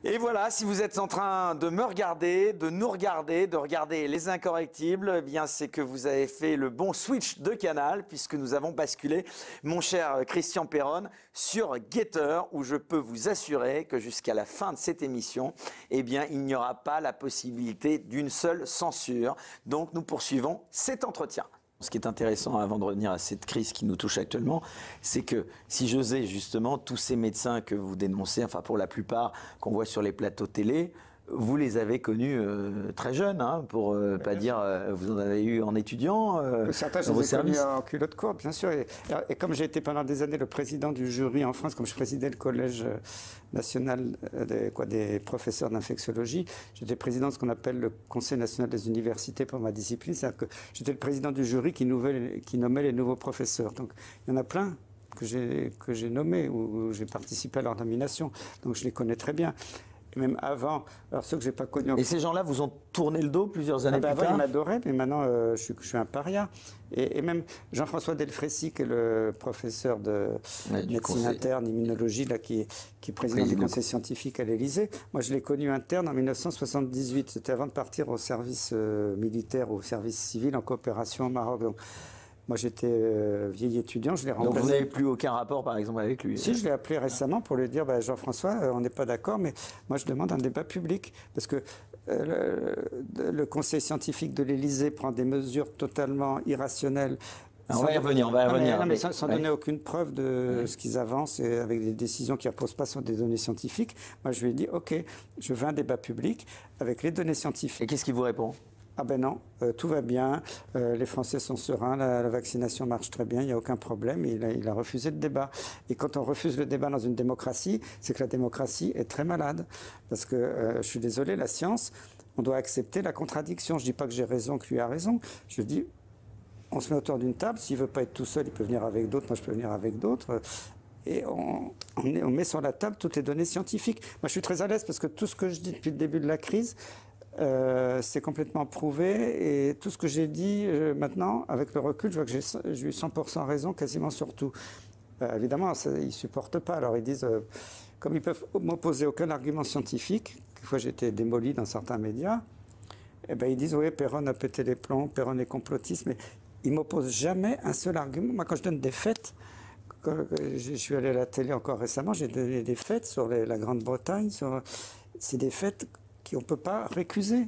Et voilà, si vous êtes en train de me regarder, de nous regarder, de regarder Les Incorrectibles, eh bien c'est que vous avez fait le bon switch de canal puisque nous avons basculé, mon cher Christian Perron, sur Getter où je peux vous assurer que jusqu'à la fin de cette émission, eh bien il n'y aura pas la possibilité d'une seule censure. Donc nous poursuivons cet entretien. Ce qui est intéressant, avant de revenir à cette crise qui nous touche actuellement, c'est que si j'osais justement, tous ces médecins que vous dénoncez, enfin pour la plupart qu'on voit sur les plateaux télé, vous les avez connus très jeunes, hein, pour pas dire, vous en avez eu en étudiant certains, je dans vos les ai connus services. en culotte courte, bien sûr. Et comme j'ai été pendant des années le président du jury en France, comme je présidais le collège national des professeurs d'infectiologie, j'étais président de ce qu'on appelle le Conseil national des universités pour ma discipline. C'est-à-dire que j'étais le président du jury qui nommait les nouveaux professeurs. Donc il y en a plein que j'ai nommés, où j'ai participé à leur nomination. Donc je les connais très bien. Et même avant, alors ceux que j'ai pas connus. Et ces gens-là vous ont tourné le dos plusieurs années plus Avant, tard? ils m'adoraient, mais maintenant, je suis un paria. Et même Jean-François Delfrécy, qui est le professeur de médecine interne, immunologie, là, qui est président du conseil scientifique à l'Élysée. Moi, je l'ai connu interne en 1978. C'était avant de partir au service militaire, au service civil en coopération au Maroc. Donc, moi, j'étais vieil étudiant, je l'ai remplacé. Donc vous n'avez plus aucun rapport, par exemple, avec lui? Si, je l'ai appelé récemment pour lui dire, Jean-François, on n'est pas d'accord, mais moi, je demande un débat public. Parce que le conseil scientifique de l'Élysée prend des mesures totalement irrationnelles. On va y revenir, on va y revenir. Non, mais sans donner aucune preuve de ce qu'ils avancent, et avec des décisions qui ne reposent pas sur des données scientifiques. Moi, je lui ai dit, OK, je veux un débat public avec les données scientifiques. Et qu'est-ce qu'il vous répond? Ah ben non, tout va bien, les Français sont sereins, la vaccination marche très bien, il n'y a aucun problème. Il a refusé le débat. Et quand on refuse le débat dans une démocratie, c'est que la démocratie est très malade. Parce que, je suis désolé, la science, on doit accepter la contradiction. Je ne dis pas que j'ai raison, que lui a raison. Je dis, on se met autour d'une table, s'il ne veut pas être tout seul, il peut venir avec d'autres, moi je peux venir avec d'autres. Et on met sur la table toutes les données scientifiques. Moi je suis très à l'aise parce que tout ce que je dis depuis le début de la crise, c'est complètement prouvé, et tout ce que j'ai dit maintenant, avec le recul, je vois que j'ai eu 100% raison quasiment sur tout. Évidemment, ils ne supportent pas, alors ils disent, comme ils peuvent m'opposer aucun argument scientifique, quelquefois j'ai été démoli dans certains médias, eh ben, ils disent, oui, Perron a pété les plombs, Perron est complotiste, mais ils ne m'opposent jamais un seul argument. Moi, quand je donne des faits, je suis allé à la télé encore récemment, j'ai donné des faits sur la Grande-Bretagne, c'est des faits qu'on ne peut pas récuser.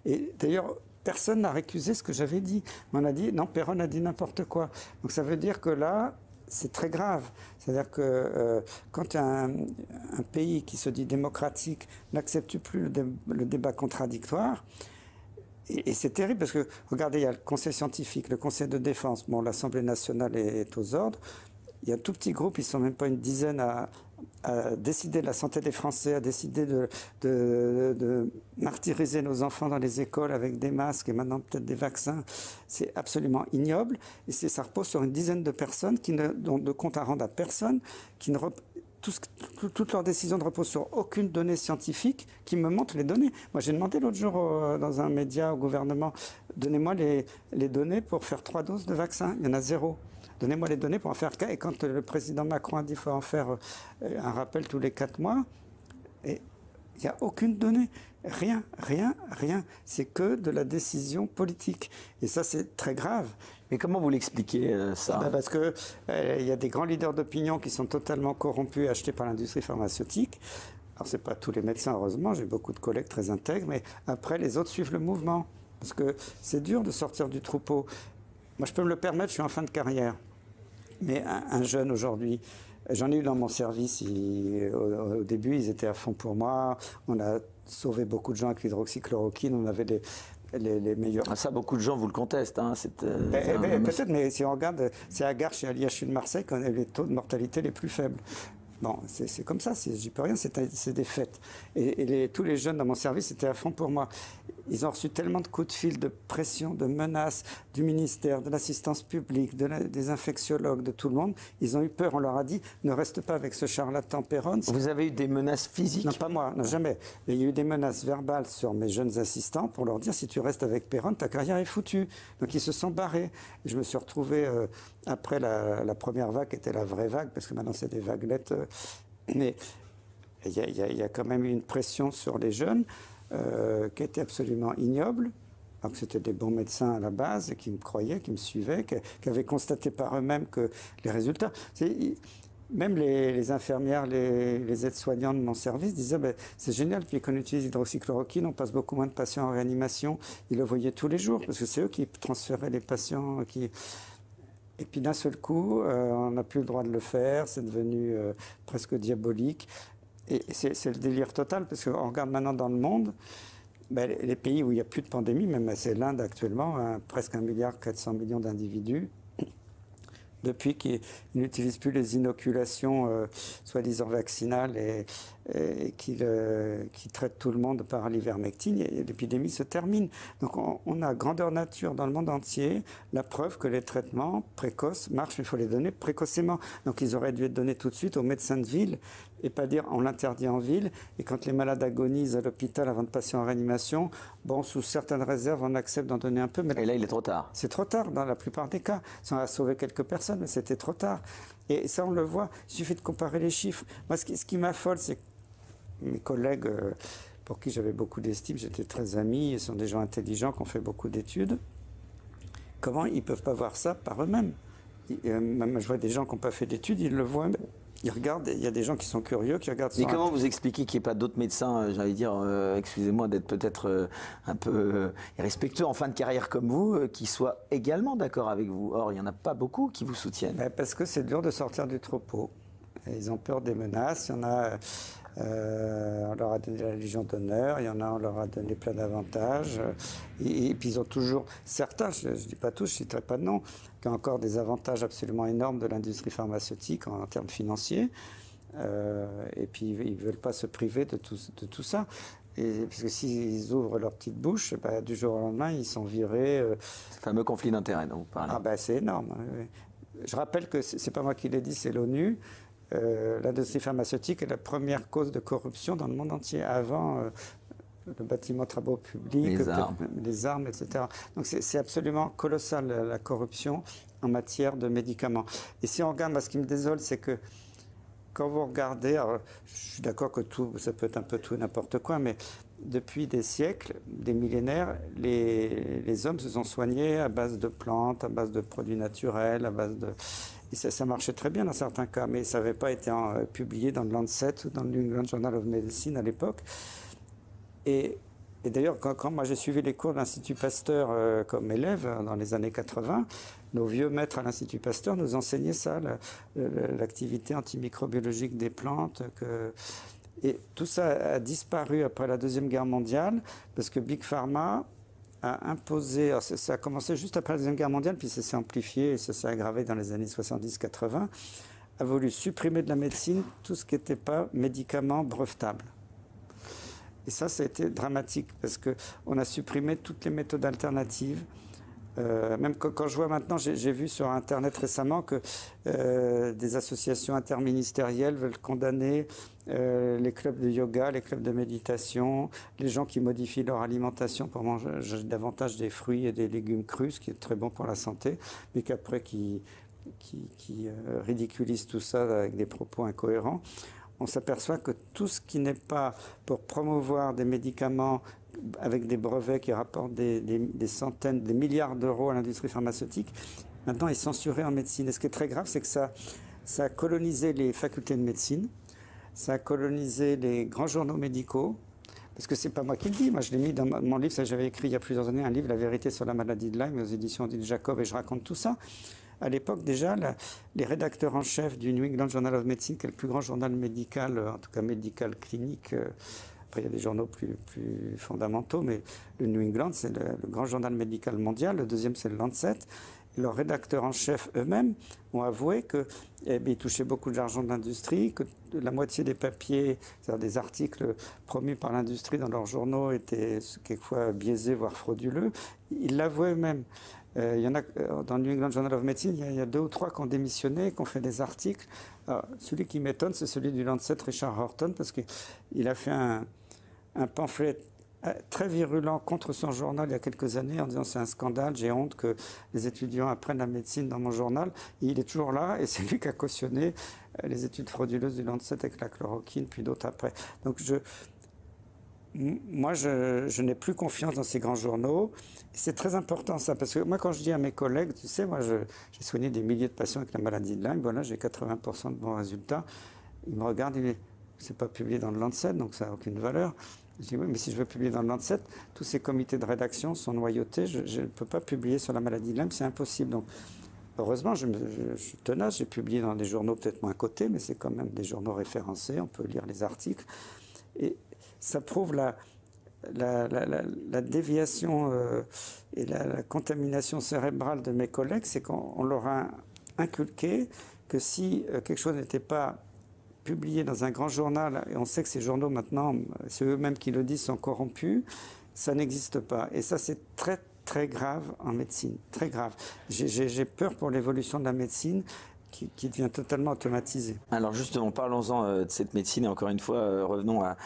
Et d'ailleurs, personne n'a récusé ce que j'avais dit. On a dit, non, Perron a dit n'importe quoi. Donc ça veut dire que là, c'est très grave. C'est-à-dire que quand un pays qui se dit démocratique n'accepte plus le débat contradictoire, et c'est terrible parce que, regardez, il y a le Conseil scientifique, le Conseil de défense, bon, l'Assemblée nationale est aux ordres. Il y a un tout petit groupe, ils ne sont même pas une dizaine à décider de la santé des Français, à décider de martyriser nos enfants dans les écoles avec des masques et maintenant peut-être des vaccins. C'est absolument ignoble. Et ça repose sur une dizaine de personnes qui n'ont de compte à rendre à personne, toutes leurs décisions ne reposent sur aucune donnée scientifique qui me montre les données. Moi, j'ai demandé l'autre jour dans un média au gouvernement, donnez-moi les données pour faire 3 doses de vaccin. Il y en a 0. Donnez-moi les données pour en faire cas. Et quand le président Macron a dit qu'il faut en faire un rappel tous les 4 mois, et il n'y a aucune donnée. Rien. C'est que de la décision politique. Et ça, c'est très grave. Mais comment vous l'expliquez, ça? Parce que il y a des grands leaders d'opinion qui sont totalement corrompus et achetés par l'industrie pharmaceutique. Alors, ce n'est pas tous les médecins, heureusement. J'ai beaucoup de collègues très intègres. Mais après, les autres suivent le mouvement. Parce que c'est dur de sortir du troupeau. Moi, je peux me le permettre, je suis en fin de carrière. Mais un jeune aujourd'hui, j'en ai eu dans mon service, au début, ils étaient à fond pour moi. On a sauvé beaucoup de gens avec l'hydroxychloroquine, on avait les meilleurs... Ah, ça, beaucoup de gens vous le contestent. Hein, peut-être, mais si on regarde, c'est à Garches et à l'IHU de Marseille qu'on a les taux de mortalité les plus faibles. Bon, c'est comme ça, j'y peux rien, c'est des faits. Et tous les jeunes dans mon service étaient à fond pour moi. Ils ont reçu tellement de coups de fil, de pression, de menaces du ministère, de l'assistance publique, des infectiologues, de tout le monde. Ils ont eu peur, on leur a dit, ne reste pas avec ce charlatan Perron. Vous avez eu des menaces physiques? Non, pas moi, non, jamais. Mais il y a eu des menaces verbales sur mes jeunes assistants pour leur dire, si tu restes avec Perron, ta carrière est foutue. Donc ils se sont barrés. Et je me suis retrouvé, après la première vague, qui était la vraie vague, parce que maintenant c'est des vaguelettes, mais Il y a quand même eu une pression sur les jeunes qui était absolument ignoble. Alors que c'était des bons médecins à la base, qui me croyaient, qui me suivaient, qui avaient constaté par eux-mêmes que les résultats... Même les infirmières, les aides-soignantes de mon service disaient ben, c'est génial, depuis qu'on utilise l'hydroxychloroquine, on passe beaucoup moins de patients en réanimation. Ils le voyaient tous les jours, parce que c'est eux qui transféraient les patients. Et puis d'un seul coup, on n'a plus le droit de le faire, c'est devenu presque diabolique. Et c'est le délire total, parce qu'on regarde maintenant dans le monde, ben, les pays où il n'y a plus de pandémie, même c'est l'Inde actuellement, hein, presque 1,4 milliard d'individus, depuis qu'ils n'utilisent plus les inoculations soi-disant vaccinales et qui traitent tout le monde par l'ivermectine, et l'épidémie se termine. Donc on a grandeur nature dans le monde entier la preuve que les traitements précoces marchent, mais il faut les donner précocement. Donc ils auraient dû être donnés tout de suite aux médecins de ville et pas dire on l'interdit en ville, et quand les malades agonisent à l'hôpital avant de passer en réanimation, bon, sous certaines réserves, on accepte d'en donner un peu. Mais et là, il est trop tard. C'est trop tard dans la plupart des cas. Ça a sauvé quelques personnes, mais c'était trop tard. Et ça, on le voit. Il suffit de comparer les chiffres. Moi, ce qui m'affole, c'est que mes collègues, pour qui j'avais beaucoup d'estime, j'étais très ami, ils sont des gens intelligents qui ont fait beaucoup d'études. Comment ils ne peuvent pas voir ça par eux-mêmes? Même je vois des gens qui n'ont pas fait d'études, ils le voient. Ils regardent, il y a des gens qui sont curieux, qui regardent... Mais comment vous expliquez qu'il n'y ait pas d'autres médecins, j'allais dire, excusez-moi d'être peut-être un peu irrespectueux en fin de carrière comme vous, qui soient également d'accord avec vous? Or, il n'y en a pas beaucoup qui vous soutiennent. Parce que c'est dur de sortir du troupeau. Et ils ont peur des menaces. Il y en a... on leur a donné la Légion d'honneur, il y en a, on leur a donné plein d'avantages. Et puis ils ont toujours, certains, je ne dis pas tous, je ne citerai pas de nom, qui ont encore des avantages absolument énormes de l'industrie pharmaceutique en termes financiers. Et puis ils ne veulent pas se priver de tout ça. Parce que s'ils ouvrent leur petite bouche, ben, du jour au lendemain, ils sont virés. Ce fameux conflit d'intérêts dont vous parlez. Ah ben, c'est énorme. Je rappelle que ce n'est pas moi qui l'ai dit, c'est l'ONU. L'industrie pharmaceutique est la première cause de corruption dans le monde entier, avant le bâtiment travaux publics, les armes, etc. Donc c'est absolument colossal la corruption en matière de médicaments. Et si on regarde, moi, ce qui me désole, c'est que quand vous regardez, alors, je suis d'accord que tout, ça peut être un peu tout et n'importe quoi, mais depuis des siècles, des millénaires, les hommes se sont soignés à base de plantes, à base de produits naturels, à base de... Et ça marchait très bien dans certains cas, mais ça n'avait pas été publié dans le Lancet ou dans le New England Journal of Medicine à l'époque. Et d'ailleurs, quand moi j'ai suivi les cours de l'Institut Pasteur comme élève dans les années 80, nos vieux maîtres à l'Institut Pasteur nous enseignaient ça, l'activité antimicrobiologique des plantes. Et tout ça a disparu après la Deuxième Guerre mondiale, parce que Big Pharma a imposé, alors ça a commencé juste après la Deuxième Guerre mondiale, puis ça s'est amplifié et ça s'est aggravé dans les années 70-80, a voulu supprimer de la médecine tout ce qui n'était pas médicament brevetable. Et ça a été dramatique, parce qu'on a supprimé toutes les méthodes alternatives. Même quand je vois maintenant, j'ai vu sur Internet récemment que des associations interministérielles veulent condamner les clubs de yoga, les clubs de méditation, les gens qui modifient leur alimentation pour manger davantage des fruits et des légumes crus, ce qui est très bon pour la santé, mais qu'après qui ridiculisent tout ça avec des propos incohérents. On s'aperçoit que tout ce qui n'est pas pour promouvoir des médicaments avec des brevets qui rapportent des centaines, des milliards d'euros à l'industrie pharmaceutique, maintenant est censuré en médecine. Et ce qui est très grave, c'est que ça a colonisé les facultés de médecine, ça a colonisé les grands journaux médicaux, parce que c'est pas moi qui le dis, moi je l'ai mis dans mon livre, j'avais écrit il y a plusieurs années un livre, La vérité sur la maladie de Lyme, aux éditions d'Il Jacob, et je raconte tout ça. À l'époque, déjà, les rédacteurs en chef du New England Journal of Medicine, qui est le plus grand journal médical, en tout cas médical clinique, après il y a des journaux plus fondamentaux, mais le New England, c'est le grand journal médical mondial, le deuxième c'est le Lancet. Et leurs rédacteurs en chef eux-mêmes ont avoué qu'ils touchaient beaucoup d'argent de l'industrie, que la moitié des papiers, c'est-à-dire des articles promus par l'industrie dans leurs journaux étaient quelquefois biaisés, voire frauduleux. Ils l'avouaient eux-mêmes. Il y en a dans le New England Journal of Medicine, il y a 2 ou 3 qui ont démissionné, qui ont fait des articles. Alors, celui qui m'étonne, c'est celui du Lancet, Richard Horton, parce qu'il a fait un pamphlet très virulent contre son journal il y a quelques années en disant c'est un scandale, j'ai honte que les étudiants apprennent la médecine dans mon journal. Et il est toujours là et c'est lui qui a cautionné les études frauduleuses du Lancet avec la chloroquine, puis d'autres après. Donc moi, je n'ai plus confiance dans ces grands journaux. C'est très important ça, parce que moi, quand je dis à mes collègues, tu sais, moi, j'ai soigné des milliers de patients avec la maladie de Lyme, voilà, j'ai 80% de bons résultats. Ils me regardent, ils me disent, c'est pas publié dans le Lancet, donc ça n'a aucune valeur. Je dis oui, mais si je veux publier dans le Lancet, tous ces comités de rédaction sont noyautés, je ne peux pas publier sur la maladie de Lyme, c'est impossible. Donc, heureusement, je suis tenace, j'ai publié dans des journaux peut-être moins cotés, mais c'est quand même des journaux référencés, on peut lire les articles. Et ça prouve la déviation et la contamination cérébrale de mes collègues, c'est qu'on leur a inculqué que si quelque chose n'était pas publié dans un grand journal, et on sait que ces journaux maintenant, c'est eux-mêmes qui le disent, sont corrompus, ça n'existe pas. Et ça, c'est très, très grave en médecine, très grave. J'ai peur pour l'évolution de la médecine qui devient totalement automatisée. Alors justement, parlons-en de cette médecine et encore une fois, revenons à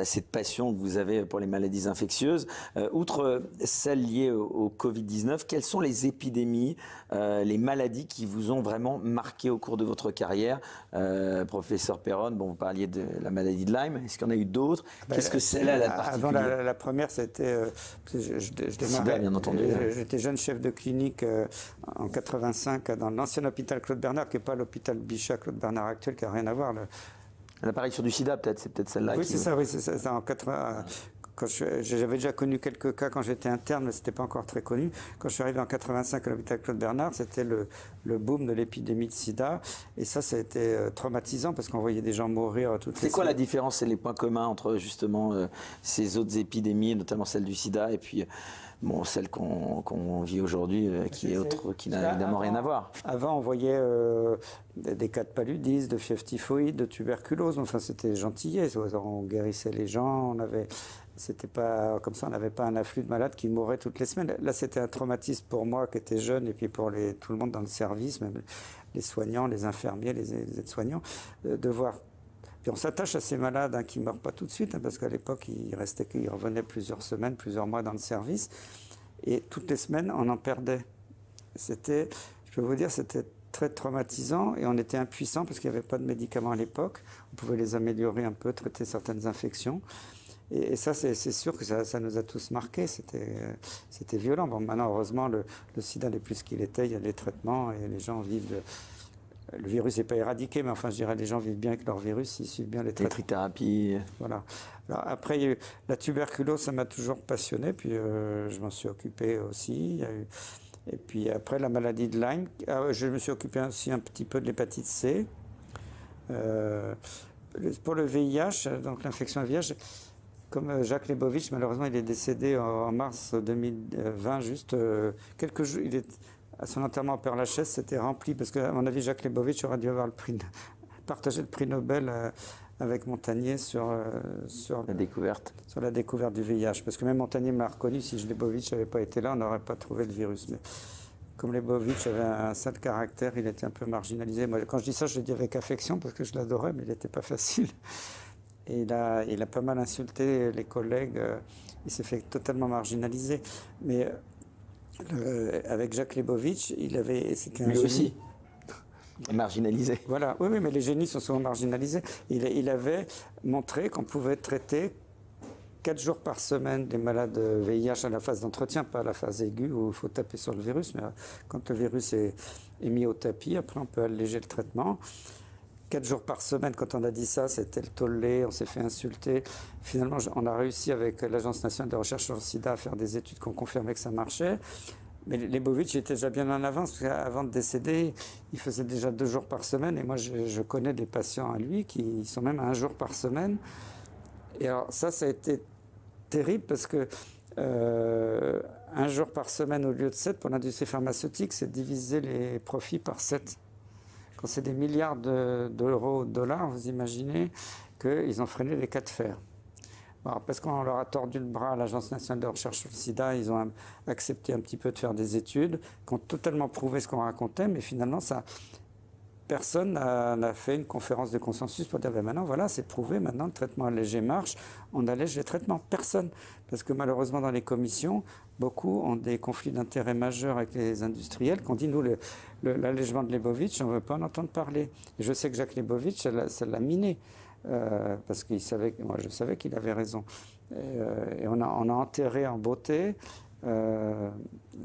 cette passion que vous avez pour les maladies infectieuses. Outre celles liées au Covid-19, quelles sont les épidémies, les maladies qui vous ont vraiment marqué au cours de votre carrière? Professeur Perron, bon, vous parliez de la maladie de Lyme, est-ce qu'il y en a eu d'autres? Qu'est-ce que celle-là, la particulière? Avant la première, c'était... je SIDA, bien entendu. J'étais jeune chef de clinique en 85 dans l'ancien hôpital Claude Bernard, qui n'est pas l'hôpital Bichat Claude Bernard actuel, qui n'a rien à voir. L'apparition du sida, peut-être, c'est peut-être celle-là. Oui, c'est ça, oui, c'est ça. En 80, j'avais déjà connu quelques cas quand j'étais interne, mais ce n'était pas encore très connu. Quand je suis arrivé en 85 à l'hôpital Claude Bernard, c'était le boom de l'épidémie de sida. Et ça a été traumatisant parce qu'on voyait des gens mourir toutes les semaines. C'est quoi la différence et les points communs entre justement ces autres épidémies, notamment celle du sida, et puis bon, celle qu'on vit aujourd'hui, qui n'a évidemment rien à voir? Avant, on voyait des cas de paludisme, de fièvre typhoïde, de tuberculose. Enfin, c'était gentillet. On guérissait les gens. C'était pas comme ça. On n'avait pas un afflux de malades qui mouraient toutes les semaines. Là, c'était un traumatisme pour moi qui était jeune et puis pour tout le monde dans le service, même les soignants, les infirmiers, les aides-soignants, de voir. Puis on s'attache à ces malades qui ne meurent pas tout de suite, parce qu'à l'époque, ils revenaient plusieurs semaines, plusieurs mois dans le service. Et toutes les semaines, on en perdait. Je peux vous dire, c'était très traumatisant et on était impuissants parce qu'il n'y avait pas de médicaments à l'époque. On pouvait les améliorer un peu, traiter certaines infections. Et ça, c'est sûr que ça nous a tous marqués. C'était violent. Bon, maintenant, heureusement, le sida n'est plus ce qu'il était. Il y a des traitements et les gens vivent... Le virus n'est pas éradiqué, mais enfin, je dirais, les gens vivent bien avec leur virus, ils suivent bien les traitements. Les trithérapies. Voilà. Alors, après, il y a eu la tuberculose, ça m'a toujours passionné, puis je m'en suis occupé aussi. Et puis après, la maladie de Lyme, je me suis occupé aussi un petit peu de l'hépatite C. Pour le VIH, donc l'infection VIH, comme Jacques Lebovitch, malheureusement, il est décédé en mars 2020, juste quelques jours. À son enterrement au Père-Lachaise, c'était rempli, parce qu'à mon avis, Jacques Lebovitch aurait dû avoir partagé le prix Nobel avec Montagnier sur la découverte. Sur la découverte du VIH. Parce que même Montagnier m'a reconnu, si Lebovitch n'avait pas été là, on n'aurait pas trouvé le virus. Mais comme Lebovitch avait un sale caractère, il était un peu marginalisé. Moi, quand je dis ça, je le dis avec affection, parce que je l'adorais, mais il n'était pas facile. Et il a pas mal insulté les collègues. Il s'est fait totalement marginaliser. Mais... avec Jacques Lebovitch, c'était un lui génie. Aussi marginalisé. Voilà, oui, mais les génies sont souvent marginalisés. Il avait montré qu'on pouvait traiter 4 jours par semaine des malades VIH à la phase d'entretien, pas à la phase aiguë où il faut taper sur le virus, mais quand le virus est mis au tapis, après on peut alléger le traitement. 4 jours par semaine, quand on a dit ça, c'était le tollé, on s'est fait insulter. Finalement, on a réussi avec l'Agence nationale de recherche sur le sida à faire des études qui ont confirmé que ça marchait. Mais Lebovitch était déjà bien en avance, parce qu'avant de décéder, il faisait déjà 2 jours par semaine. Et moi, je connais des patients à lui qui sont même à 1 jour par semaine. Et alors ça a été terrible, parce que 1 jour par semaine au lieu de 7, pour l'industrie pharmaceutique, c'est diviser les profits par 7. Quand c'est des milliards d'euros, de dollars, vous imaginez qu'ils ont freiné les cas de fer. Alors, parce qu'on leur a tordu le bras à l'Agence nationale de recherche sur le sida, ils ont accepté un petit peu de faire des études qui ont totalement prouvé ce qu'on racontait, mais finalement, personne n'a fait une conférence de consensus pour dire ben maintenant, voilà, c'est prouvé, maintenant le traitement allégé marche, on allège les traitements. Personne. Parce que malheureusement, dans les commissions, beaucoup ont des conflits d'intérêts majeurs avec les industriels qui ont dit nous, l'allègement de Lebovitch, on ne veut pas en entendre parler. Et je sais que Jacques Lebovitch, ça l'a miné. Parce qu'il savait, moi je savais qu'il avait raison. Et on a enterré en beauté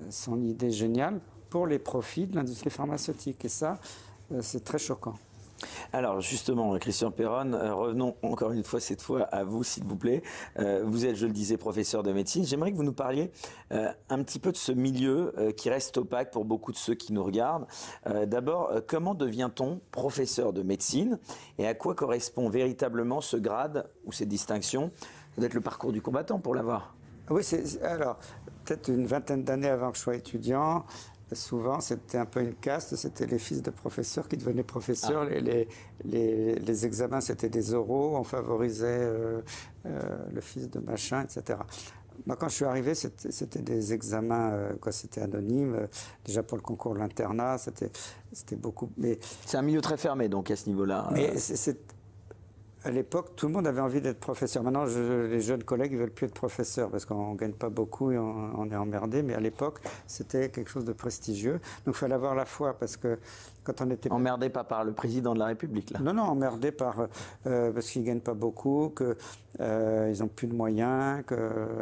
son idée géniale pour les profits de l'industrie pharmaceutique. Et ça, c'est très choquant. Alors justement, Christian Perron, revenons encore une fois cette fois à vous, s'il vous plaît. Vous êtes, je le disais, professeur de médecine. J'aimerais que vous nous parliez un petit peu de ce milieu qui reste opaque pour beaucoup de ceux qui nous regardent. D'abord, comment devient-on professeur de médecine et à quoi correspond véritablement ce grade ou cette distinction? Ça doit être le parcours du combattant pour l'avoir. Oui, alors, peut-être une vingtaine d'années avant que je sois étudiant, souvent, c'était un peu une caste, c'était les fils de professeurs qui devenaient professeurs. Les examens, c'était des oraux, on favorisait le fils de machin, etc. Moi, quand je suis arrivé, c'était des examens, c'était anonyme. Déjà pour le concours de l'internat, c'était beaucoup. C'est un milieu très fermé, donc, à ce niveau-là. Mais à l'époque, tout le monde avait envie d'être professeur. Maintenant, les jeunes collègues ne veulent plus être professeurs parce qu'on ne gagne pas beaucoup et on est emmerdé. Mais à l'époque, c'était quelque chose de prestigieux. Donc, il fallait avoir la foi parce que quand on était... Emmerdé pas par le président de la République, là? Non, emmerdé parce qu'ils ne gagnent pas beaucoup, qu'ils n'ont plus de moyens,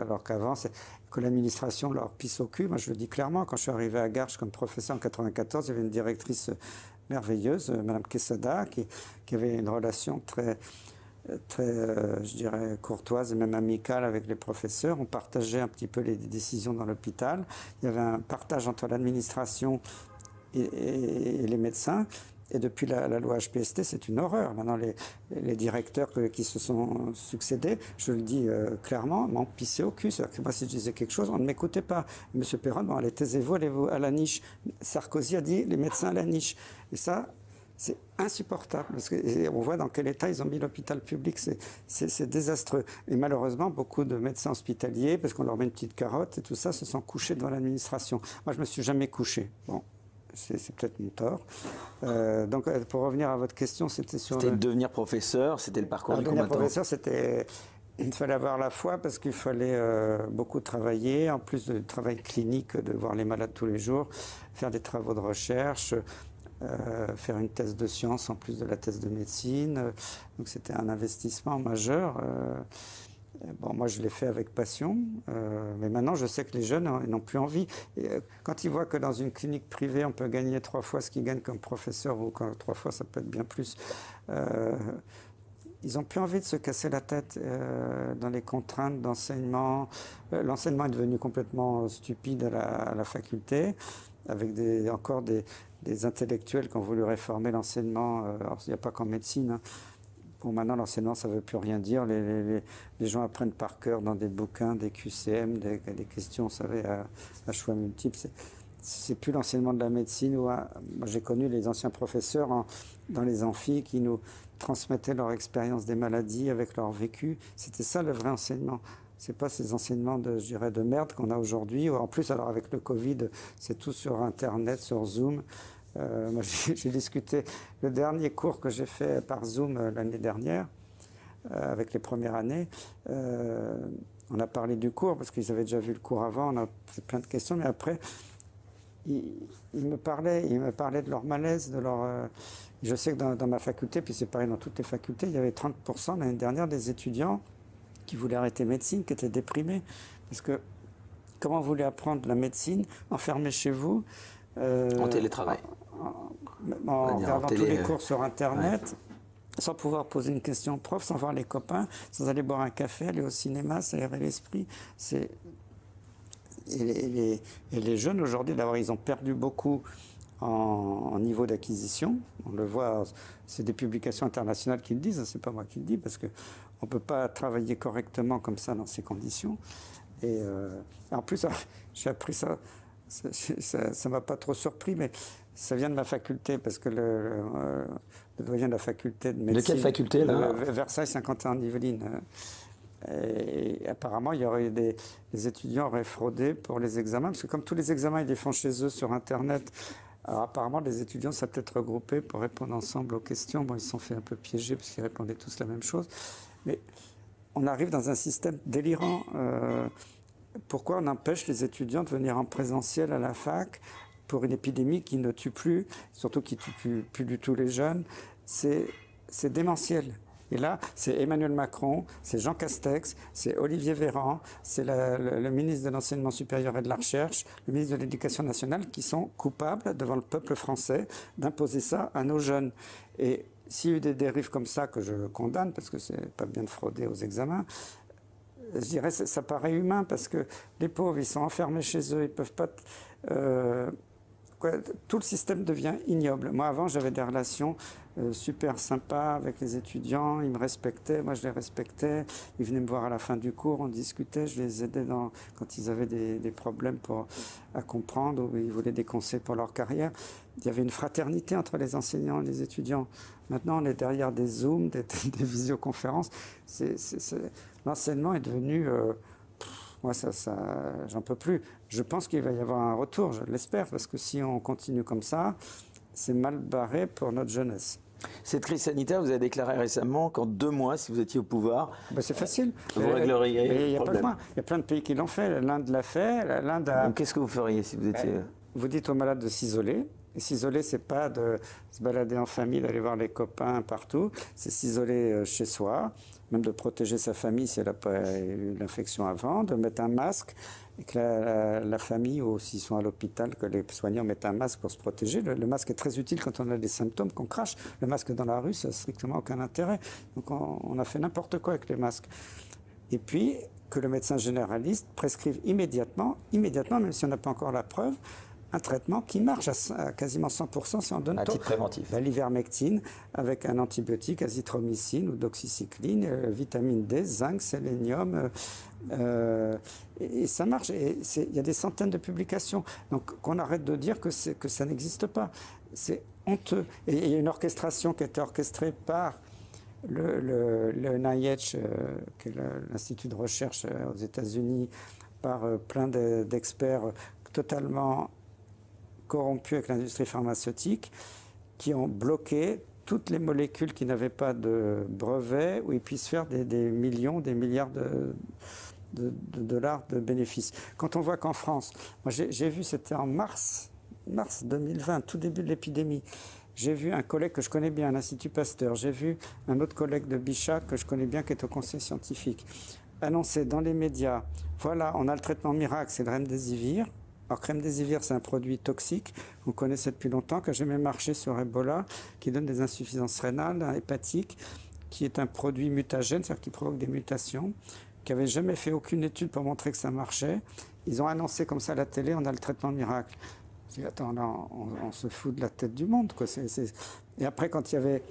alors qu'avant, que l'administration leur pisse au cul. Moi, je le dis clairement, quand je suis arrivé à Garches comme professeur en 1994, il y avait une directrice merveilleuse, Madame Quesada, qui avait une relation très, je dirais, courtoise et même amicale avec les professeurs. On partageait un petit peu les décisions dans l'hôpital. Il y avait un partage entre l'administration et les médecins. Et depuis la loi HPST, c'est une horreur. Maintenant, les directeurs qui se sont succédés, je le dis clairement, m'ont pissé au cul. C'est-à-dire que moi, si je disais quelque chose, on ne m'écoutait pas. Monsieur Perron, bon, allez, taisez-vous, allez-vous à la niche. Sarkozy a dit les médecins à la niche. Et ça, c'est insupportable. Parce que, on voit dans quel état ils ont mis l'hôpital public. C'est désastreux. Et malheureusement, beaucoup de médecins hospitaliers, parce qu'on leur met une petite carotte et tout ça, se sont couchés devant l'administration. Moi, je ne me suis jamais couché. Bon. C'est peut-être mon tort. Donc, pour revenir à votre question, c'était sur... C'était devenir professeur, c'était le parcours du combattant. Devenir professeur, il fallait avoir la foi parce qu'il fallait beaucoup travailler, en plus du travail clinique, de voir les malades tous les jours, faire des travaux de recherche, faire une thèse de sciences en plus de la thèse de médecine. Donc, c'était un investissement majeur. Bon, moi, je l'ai fait avec passion, mais maintenant, je sais que les jeunes n'ont plus envie. Et, quand ils voient que dans une clinique privée, on peut gagner 3 fois ce qu'ils gagnent comme professeur, ou 3 fois, ça peut être bien plus, ils n'ont plus envie de se casser la tête dans les contraintes d'enseignement. L'enseignement est devenu complètement stupide à la faculté, avec encore des intellectuels qui ont voulu réformer l'enseignement. Alors, il n'y a pas qu'en médecine, hein. Bon, maintenant, l'enseignement, ça ne veut plus rien dire. Les gens apprennent par cœur dans des bouquins, des QCM, des questions, vous savez, à choix multiples. C'est plus l'enseignement de la médecine. Moi, j'ai connu les anciens professeurs dans les amphis qui nous transmettaient leur expérience des maladies avec leur vécu. C'était ça, le vrai enseignement. C'est pas ces enseignements je dirais, de merde qu'on a aujourd'hui. En plus, alors avec le Covid, c'est tout sur Internet, sur Zoom. Moi, j'ai discuté le dernier cours que j'ai fait par Zoom l'année dernière avec les premières années. On a parlé du cours parce qu'ils avaient déjà vu le cours avant. On a fait plein de questions, mais après, ils me parlaient de leur malaise, de leur. Je sais que dans ma faculté, puis c'est pareil dans toutes les facultés, il y avait 30% l'année dernière des étudiants qui voulaient arrêter médecine, qui étaient déprimés, parce que comment vous voulez apprendre la médecine enfermé chez vous? En télétravail. En regardant tous les cours sur Internet, sans pouvoir poser une question au prof, sans voir les copains, sans aller boire un café, aller au cinéma, s'aérer l'esprit. Et les jeunes aujourd'hui, d'abord, ils ont perdu beaucoup en niveau d'acquisition. On le voit, c'est des publications internationales qui le disent, c'est pas moi qui le dis, parce qu'on ne peut pas travailler correctement comme ça dans ces conditions. Et en plus, j'ai appris ça. Ça m'a pas trop surpris, mais ça vient de ma faculté, parce que le doyen de la faculté de médecine... De quelle faculté, là? Versailles 51-Yvelines. Et apparemment, il y aurait les étudiants auraient fraudé pour les examens, parce que comme tous les examens, ils les font chez eux sur Internet, Alors apparemment, les étudiants s'est peut-être regroupés pour répondre ensemble aux questions. Bon, ils se sont fait un peu piéger parce qu'ils répondaient tous la même chose. Mais on arrive dans un système délirant. Pourquoi on empêche les étudiants de venir en présentiel à la fac pour une épidémie qui ne tue plus, surtout qui ne tue plus du tout les jeunes? C'est démentiel. Et là, c'est Emmanuel Macron, c'est Jean Castex, c'est Olivier Véran, c'est le ministre de l'Enseignement supérieur et de la Recherche, le ministre de l'Éducation nationale qui sont coupables devant le peuple français d'imposer ça à nos jeunes. Et s'il y a eu des dérives comme ça que je condamne, parce que c'est pas bien de frauder aux examens, je dirais que ça paraît humain parce que les pauvres, ils sont enfermés chez eux, ils peuvent pas... tout le système devient ignoble. Moi, avant, j'avais des relations super sympas avec les étudiants. Ils me respectaient, moi je les respectais. Ils venaient me voir à la fin du cours, on discutait, je les aidais quand ils avaient des problèmes à comprendre ou ils voulaient des conseils pour leur carrière. Il y avait une fraternité entre les enseignants et les étudiants. Maintenant, on est derrière des Zooms, des visioconférences. L'enseignement est devenu... moi, j'en peux plus. Je pense qu'il va y avoir un retour, je l'espère, parce que si on continue comme ça, c'est mal barré pour notre jeunesse. Cette crise sanitaire, vous avez déclaré récemment qu'en 2 mois, si vous étiez au pouvoir, c'est facile. Vous régleriez le problème. Il y a plein de pays qui l'ont fait. L'Inde l'a fait. L'Inde a... Donc, qu'est-ce que vous feriez si vous étiez... Vous dites aux malades de s'isoler. Et s'isoler, c'est pas de se balader en famille, d'aller voir les copains partout. C'est s'isoler chez soi, même de protéger sa famille si elle n'a pas eu l'infection avant, de mettre un masque, et que la famille, ou s'ils sont à l'hôpital, que les soignants mettent un masque pour se protéger. Le masque est très utile quand on a des symptômes, qu'on crache. Le masque dans la rue, ça n'a strictement aucun intérêt. Donc on a fait n'importe quoi avec les masques. Et puis, que le médecin généraliste prescrive immédiatement, même si on n'a pas encore la preuve, un traitement qui marche à quasiment 100% si on donne à titre préventif. L'ivermectine avec un antibiotique, azithromycine ou doxycycline, vitamine D, zinc, sélénium, et ça marche. Il y a des centaines de publications. Donc qu'on arrête de dire que ça n'existe pas. C'est honteux. Et il y a une orchestration qui a été orchestrée par le NIH, qui est l'Institut de recherche aux États-Unis, par plein d'experts totalement corrompus avec l'industrie pharmaceutique, qui ont bloqué toutes les molécules qui n'avaient pas de brevet, où ils puissent faire des millions, des milliards de dollars de bénéfices. Quand on voit qu'en France, moi j'ai vu, c'était en mars 2020, tout début de l'épidémie, j'ai vu un collègue que je connais bien à l'Institut Pasteur, j'ai vu un autre collègue de Bichat que je connais bien qui est au conseil scientifique, annoncer dans les médias, voilà, on a le traitement miracle, c'est le remdesivir. Alors, remdesivir, c'est un produit toxique, on connaissait depuis longtemps, qui a jamais marché sur Ebola, qui donne des insuffisances rénales, hépatiques, qui est un produit mutagène, c'est-à-dire qui provoque des mutations, qui n'avait jamais fait aucune étude pour montrer que ça marchait. Ils ont annoncé comme ça à la télé, on a le traitement miracle. Je dis, attends, là, on se fout de la tête du monde, quoi. Et après, quand il y avait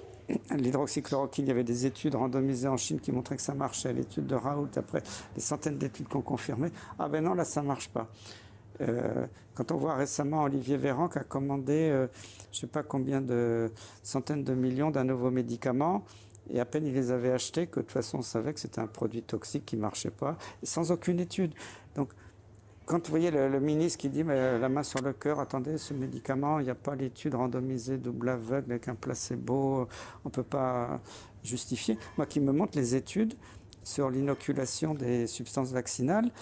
l'hydroxychloroquine, il y avait des études randomisées en Chine qui montraient que ça marchait. L'étude de Raoult, après, des centaines d'études qui ont confirmé. Ah ben non, là, ça ne marche pas. Quand on voit récemment Olivier Véran qui a commandé, je ne sais pas combien de centaines de millions d'un nouveau médicament, et à peine il les avait achetés que de toute façon on savait que c'était un produit toxique qui ne marchait pas, sans aucune étude. Donc, quand vous voyez le ministre qui dit mais la main sur le cœur, attendez, ce médicament, il n'y a pas l'étude randomisée double aveugle avec un placebo, on ne peut pas justifier. Moi qui me montre les études sur l'inoculation des substances vaccinales,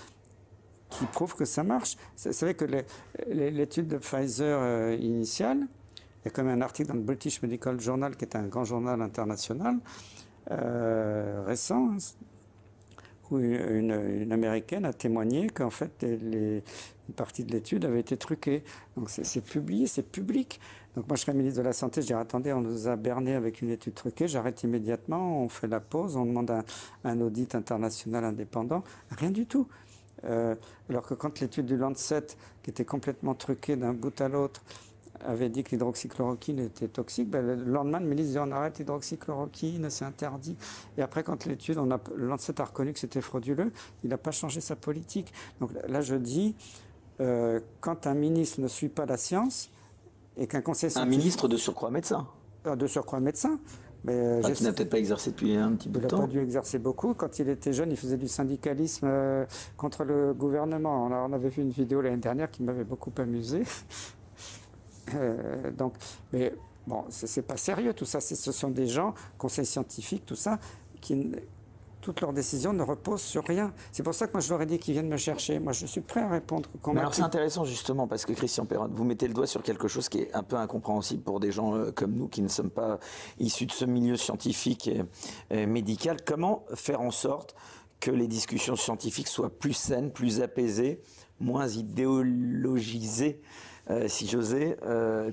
qui prouve que ça marche. Vous savez que l'étude de Pfizer initiale, il y a quand même un article dans le British Medical Journal, qui est un grand journal international, récent, où une Américaine a témoigné qu'en fait, une partie de l'étude avait été truquée. Donc c'est publié, c'est public. Donc moi, je serais ministre de la Santé, je dirais, attendez, on nous a berné avec une étude truquée, j'arrête immédiatement, on fait la pause, on demande un audit international indépendant. Rien du tout. Alors que quand l'étude du Lancet, qui était complètement truquée d'un bout à l'autre, avait dit que l'hydroxychloroquine était toxique, le lendemain, le ministre disait on arrête l'hydroxychloroquine, c'est interdit. Et après, quand l'étude, le Lancet a reconnu que c'était frauduleux, il n'a pas changé sa politique. Donc là, je dis, quand un ministre ne suit pas la science, et qu'un conseil scientifique... Un ministre de surcroît médecin. De surcroît médecin. Mais qui n'a peut-être pas exercé depuis un petit bout de temps. Il n'a pas dû exercer beaucoup. Quand il était jeune, il faisait du syndicalisme contre le gouvernement. On avait vu une vidéo l'année dernière qui m'avait beaucoup amusé. Donc, mais bon, c'est pas sérieux tout ça. Ce sont des gens, conseils scientifiques, tout ça, toutes leurs décisions ne reposent sur rien. C'est pour ça que moi je leur ai dit qu'ils viennent me chercher. Moi je suis prêt à répondre. Mais alors c'est intéressant justement parce que Christian Perron, vous mettez le doigt sur quelque chose qui est un peu incompréhensible pour des gens comme nous qui ne sommes pas issus de ce milieu scientifique et médical. Comment faire en sorte que les discussions scientifiques soient plus saines, plus apaisées, moins idéologisées, si j'osais?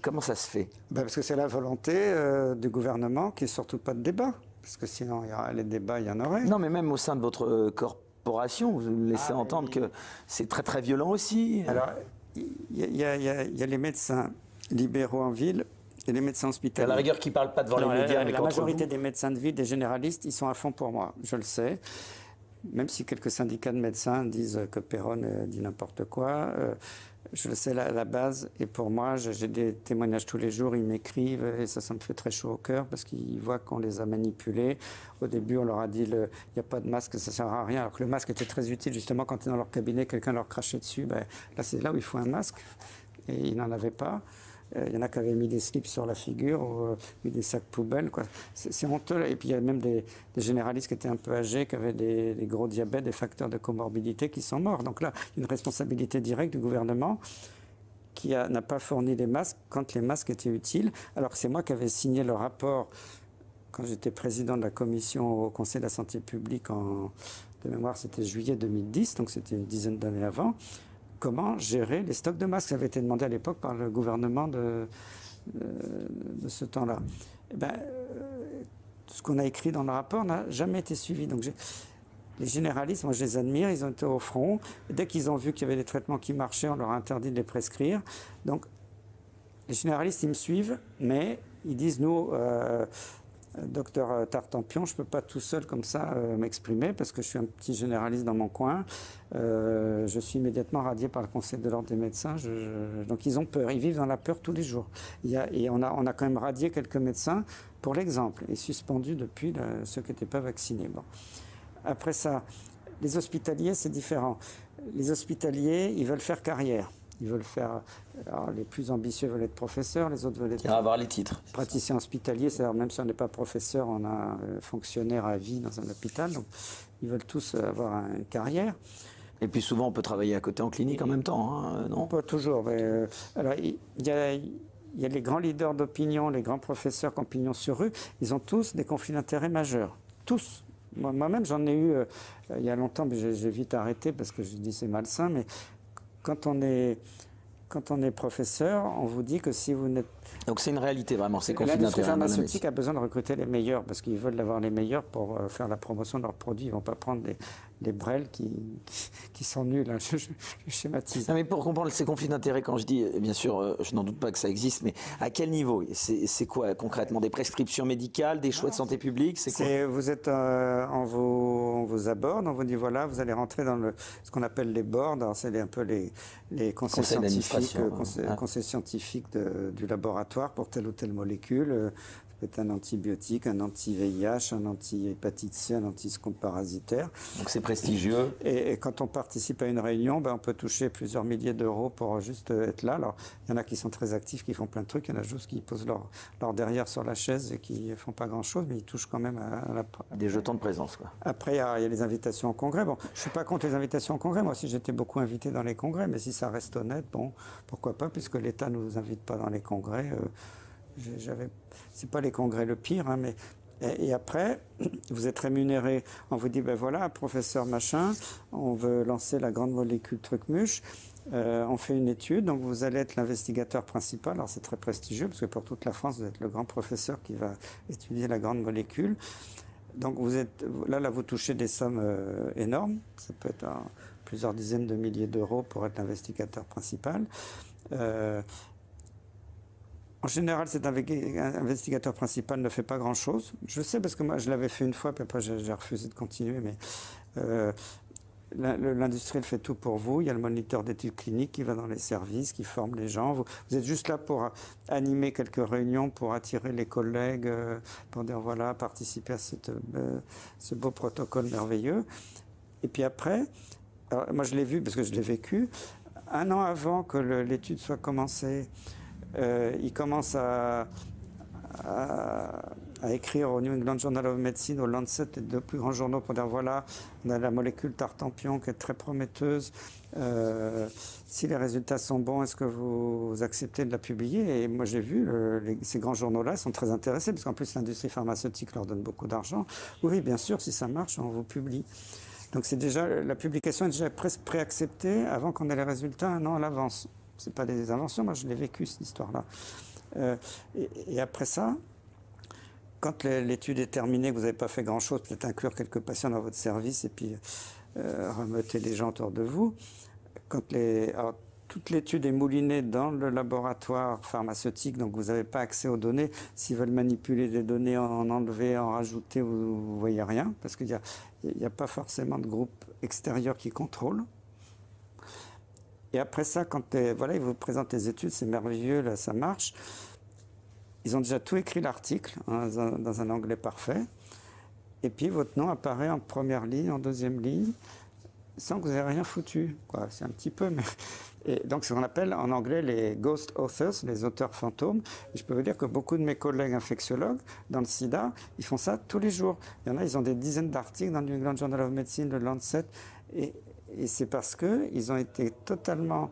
Comment ça se fait? Parce que c'est la volonté du gouvernement qui n'est surtout pas de débat. Parce que sinon, il y aura les débats, il y en aurait. Non, mais même au sein de votre corporation, vous laissez entendre que c'est très très violent aussi. Alors, il y a les médecins libéraux en ville et les médecins hospitaliers. À la rigueur, qui ne parlent pas devant les médias. La majorité des médecins de ville, des généralistes, ils sont à fond pour moi, je le sais. Même si quelques syndicats de médecins disent que Perron dit n'importe quoi, je le sais à la base. Et pour moi, j'ai des témoignages tous les jours, ils m'écrivent et ça me fait très chaud au cœur parce qu'ils voient qu'on les a manipulés. Au début, on leur a dit il n'y a pas de masque, ça ne sert à rien. Alors que le masque était très utile justement quand ils sont dans leur cabinet, quelqu'un leur crachait dessus. Là, c'est là où il faut un masque. Et ils n'en avaient pas. Il y en a qui avaient mis des slips sur la figure ou mis des sacs poubelles. C'est honteux. Et puis il y a même des généralistes qui étaient un peu âgés, qui avaient des gros diabètes, des facteurs de comorbidité qui sont morts. Donc là, une responsabilité directe du gouvernement qui n'a pas fourni les masques quand les masques étaient utiles. Alors que c'est moi qui avais signé le rapport quand j'étais président de la commission au Conseil de la santé publique de mémoire, c'était juillet 2010, donc c'était une dizaine d'années avant. Comment gérer les stocks de masques? Ça avait été demandé à l'époque par le gouvernement de ce temps-là. Ce qu'on a écrit dans le rapport n'a jamais été suivi. Donc les généralistes, moi je les admire, ils ont été au front. Et dès qu'ils ont vu qu'il y avait des traitements qui marchaient, on leur a interdit de les prescrire. Donc les généralistes, ils me suivent, mais ils disent, nous, docteur Tartampion, je ne peux pas tout seul comme ça m'exprimer parce que je suis un petit généraliste dans mon coin. Je suis immédiatement radié par le Conseil de l'ordre des médecins. Donc ils ont peur, ils vivent dans la peur tous les jours. Et on a quand même radié quelques médecins pour l'exemple et suspendu depuis ceux qui n'étaient pas vaccinés. Bon. Après ça, les hospitaliers, c'est différent. Les hospitaliers, ils veulent faire carrière. Ils veulent faire. Alors, les plus ambitieux veulent être professeurs, les autres veulent être. Avoir les titres. Praticiens hospitaliers, c'est-à-dire même si on n'est pas professeur, on a fonctionnaire à vie dans un hôpital. Donc, ils veulent tous avoir une carrière. Et puis souvent, on peut travailler à côté en clinique en même temps, hein, non? Pas toujours. Mais, alors, il y a les grands leaders d'opinion, les grands professeurs qui ont pignon sur rue. Ils ont tous des conflits d'intérêts majeurs. Tous. Moi-même, j'en ai eu il y a longtemps, mais j'ai vite arrêté parce que je dis c'est malsain. Mais quand on est professeur, on vous dit que si vous n'êtes... Donc c'est une réalité vraiment, c'est conflit L'industrie d'intérêt. pharmaceutique a besoin de recruter les meilleurs parce qu'ils veulent avoir les meilleurs pour faire la promotion de leurs produits. Ils ne vont pas prendre des brels qui sont nuls. Hein. Je schématise. Non, mais pour comprendre ces conflits d'intérêt, quand je dis, bien sûr, je n'en doute pas que ça existe, mais à quel niveau? C'est quoi concrètement? Des prescriptions médicales, des choix de santé publique? C'est quoi? Vous êtes, on vous aborde, on vous dit voilà, vous allez rentrer dans ce qu'on appelle les boards. C'est un peu les conseils scientifiques du laboratoire pour telle ou telle molécule. Ça peut être un antibiotique, un anti-VIH, un anti-hépatite C, un anti-scope parasitaire. Donc c'est prestigieux. Et quand on participe à une réunion, on peut toucher plusieurs milliers d'euros pour juste être là. Alors, il y en a qui sont très actifs, qui font plein de trucs. Il y en a juste qui posent leur derrière sur la chaise et qui ne font pas grand-chose, mais ils touchent quand même des jetons de présence, quoi. Après, il y a les invitations au congrès. Bon, je ne suis pas contre les invitations au congrès. Moi aussi, j'étais beaucoup invité dans les congrès. Mais si ça reste honnête, bon, pourquoi pas, puisque l'État ne nous invite pas dans les congrès. C'est pas les congrès le pire, hein, mais et après, vous êtes rémunéré. On vous dit, ben voilà, professeur machin, on veut lancer la grande molécule truc-muche. On fait une étude, donc vous allez être l'investigateur principal. Alors c'est très prestigieux, parce que pour toute la France, vous êtes le grand professeur qui va étudier la grande molécule. Donc vous êtes là, vous touchez des sommes énormes. Ça peut être plusieurs dizaines de milliers d'euros pour être l'investigateur principal. En général, cet investigateur principal ne fait pas grand-chose. Je sais parce que moi, je l'avais fait une fois, puis après, j'ai refusé de continuer. Mais l'industriel fait tout pour vous. Il y a le moniteur d'études cliniques qui va dans les services, qui forme les gens. Vous êtes juste là pour animer quelques réunions, pour attirer les collègues, pour dire voilà, participer à ce beau protocole merveilleux. Et puis après, alors, moi je l'ai vu parce que je l'ai vécu. Un an avant que l'étude soit commencée, il commence à écrire au New England Journal of Medicine, au Lancet, les deux plus grands journaux, pour dire voilà, on a la molécule tartempion qui est très prometteuse. Si les résultats sont bons, est-ce que vous acceptez de la publier? Et moi j'ai vu, ces grands journaux-là sont très intéressés, parce qu'en plus l'industrie pharmaceutique leur donne beaucoup d'argent. Oui, bien sûr, si ça marche, on vous publie. Donc c'est déjà, la publication est déjà presque préacceptée avant qu'on ait les résultats un an à l'avance. Ce n'est pas des inventions, moi je l'ai vécu cette histoire-là. Et après ça, quand l'étude est terminée, que vous n'avez pas fait grand-chose, peut-être inclure quelques patients dans votre service et puis remettez les gens autour de vous. Alors, toute l'étude est moulinée dans le laboratoire pharmaceutique, donc vous n'avez pas accès aux données. S'ils veulent manipuler des données, en enlever, en rajouter, vous ne voyez rien, parce qu'il n'y a pas forcément de groupe extérieur qui contrôle. Et après ça, voilà, ils vous présentent les études, c'est merveilleux, là, ça marche. Ils ont déjà tout écrit l'article, hein, dans un anglais parfait. Et puis votre nom apparaît en première ligne, en deuxième ligne, sans que vous ayez rien foutu. C'est un petit peu, mais... Et donc, c'est ce qu'on appelle en anglais les ghost authors, les auteurs fantômes. Et je peux vous dire que beaucoup de mes collègues infectiologues dans le sida, ils font ça tous les jours. Il y en a, ils ont des dizaines d'articles dans le New England Journal of Medicine, le Lancet. Et c'est parce qu'ils ont été totalement,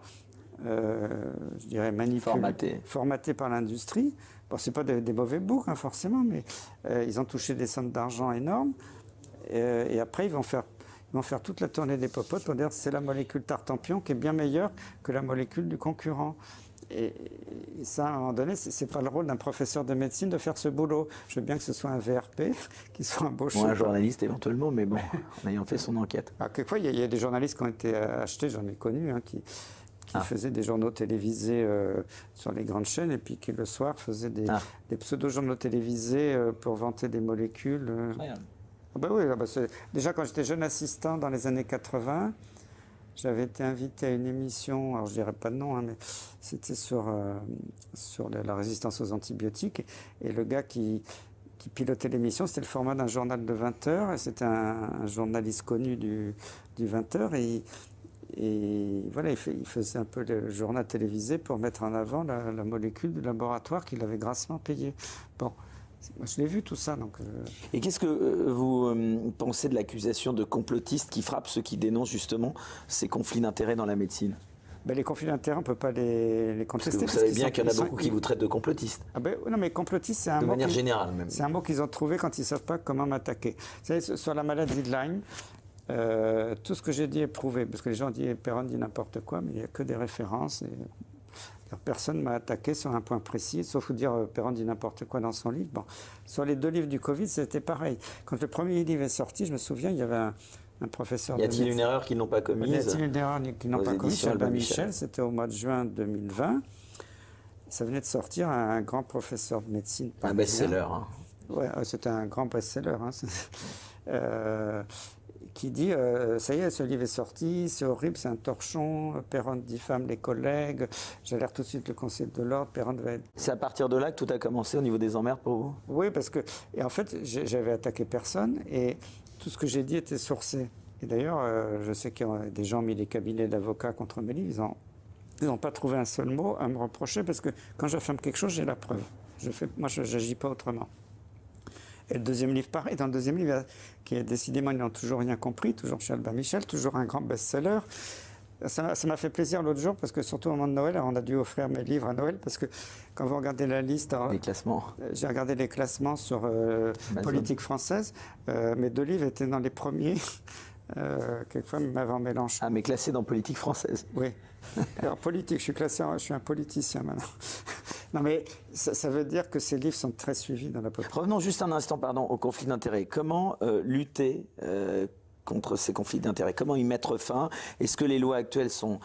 je dirais, manipulés, formatés par l'industrie. Bon, ce n'est pas des mauvais boucs, hein, forcément, mais ils ont touché des sommes d'argent énormes. Et après, ils vont faire toute la tournée des popotes pour dire que c'est la molécule tartempion qui est bien meilleure que la molécule du concurrent. Et ça, à un moment donné, ce n'est pas le rôle d'un professeur de médecine de faire ce boulot. Je veux bien que ce soit un VRP qui soit embauché. Ou un journaliste éventuellement, mais bon, en ayant fait son enquête. Alors, quelquefois, il y a des journalistes qui ont été achetés, j'en ai connu, hein, qui faisaient des journaux télévisés sur les grandes chaînes et puis qui, le soir, faisaient des pseudo-journaux télévisés pour vanter des molécules. Ben oui, déjà quand j'étais jeune assistant dans les années 80, j'avais été invité à une émission, alors je ne dirais pas de nom, hein, mais c'était sur la résistance aux antibiotiques. Et le gars qui pilotait l'émission, c'était le format d'un journal de 20 heures, et c'était un journaliste connu du 20 heures. Et voilà, il faisait un peu le journal télévisé pour mettre en avant la molécule du laboratoire qu'il avait grassement payée. Bon. Moi, je l'ai vu tout ça. Donc, Et qu'est-ce que vous pensez de l'accusation de complotistes qui frappe ceux qui dénoncent justement ces conflits d'intérêts dans la médecine? Les conflits d'intérêts, on ne peut pas les contester. Parce que vous savez bien qu'il y en a beaucoup qui vous traitent de complotistes. Non, mais complotiste, c'est un mot. De manière générale, même. C'est un mot qu'ils ont trouvé quand ils ne savent pas comment m'attaquer. Vous savez, sur la maladie de Lyme, tout ce que j'ai dit est prouvé. Parce que les gens disent Perron dit n'importe quoi, mais il n'y a que des références. Personne ne m'a attaqué sur un point précis, sauf vous dire Perron dit n'importe quoi dans son livre. Bon. Sur les deux livres du Covid, c'était pareil. Quand le premier livre est sorti, je me souviens, il y avait un professeur... Y a-t-il une erreur qu'ils n'ont pas commise? Y a-t-il une erreur qu'ils n'ont pas commise? Albin Michel, c'était au mois de juin 2020. Ça venait de sortir un grand professeur de médecine. Un best-seller. Hein. Ouais, c'était un grand best-seller. Hein. Qui dit ça y est, ce livre est sorti, c'est horrible, c'est un torchon, Perron diffame les collègues, j'alerte tout de suite le Conseil de l'ordre, Perron va être... C'est à partir de là que tout a commencé au niveau des emmerdes pour vous? Oui, parce que, et en fait, j'avais attaqué personne et tout ce que j'ai dit était sourcé. Et d'ailleurs, je sais qu'il y a des gens mis des cabinets d'avocats contre mes livres, ils n'ont pas trouvé un seul mot à me reprocher parce que quand j'affirme quelque chose, j'ai la preuve. Moi, je n'agis pas autrement. Et le deuxième livre, pareil. Dans le deuxième livre, qui est décidément, ils n'ont toujours rien compris, toujours chez Albin Michel, toujours un grand best-seller. Ça m'a fait plaisir l'autre jour, parce que surtout au moment de Noël, on a dû offrir mes livres à Noël, parce que quand vous regardez la liste... Les classements. J'ai regardé les classements sur politique française. Mes deux livres étaient dans les premiers. Quelquefois, même avant Mélenchon. Ah, mais classés dans politique française. Oui. Alors, politique, je suis un politicien maintenant. Non, mais ça veut dire que ces livres sont très suivis dans la population. Revenons juste un instant, au conflit d'intérêts. Comment lutter contre ces conflits d'intérêts? Comment y mettre fin? Est-ce que les lois actuelles sont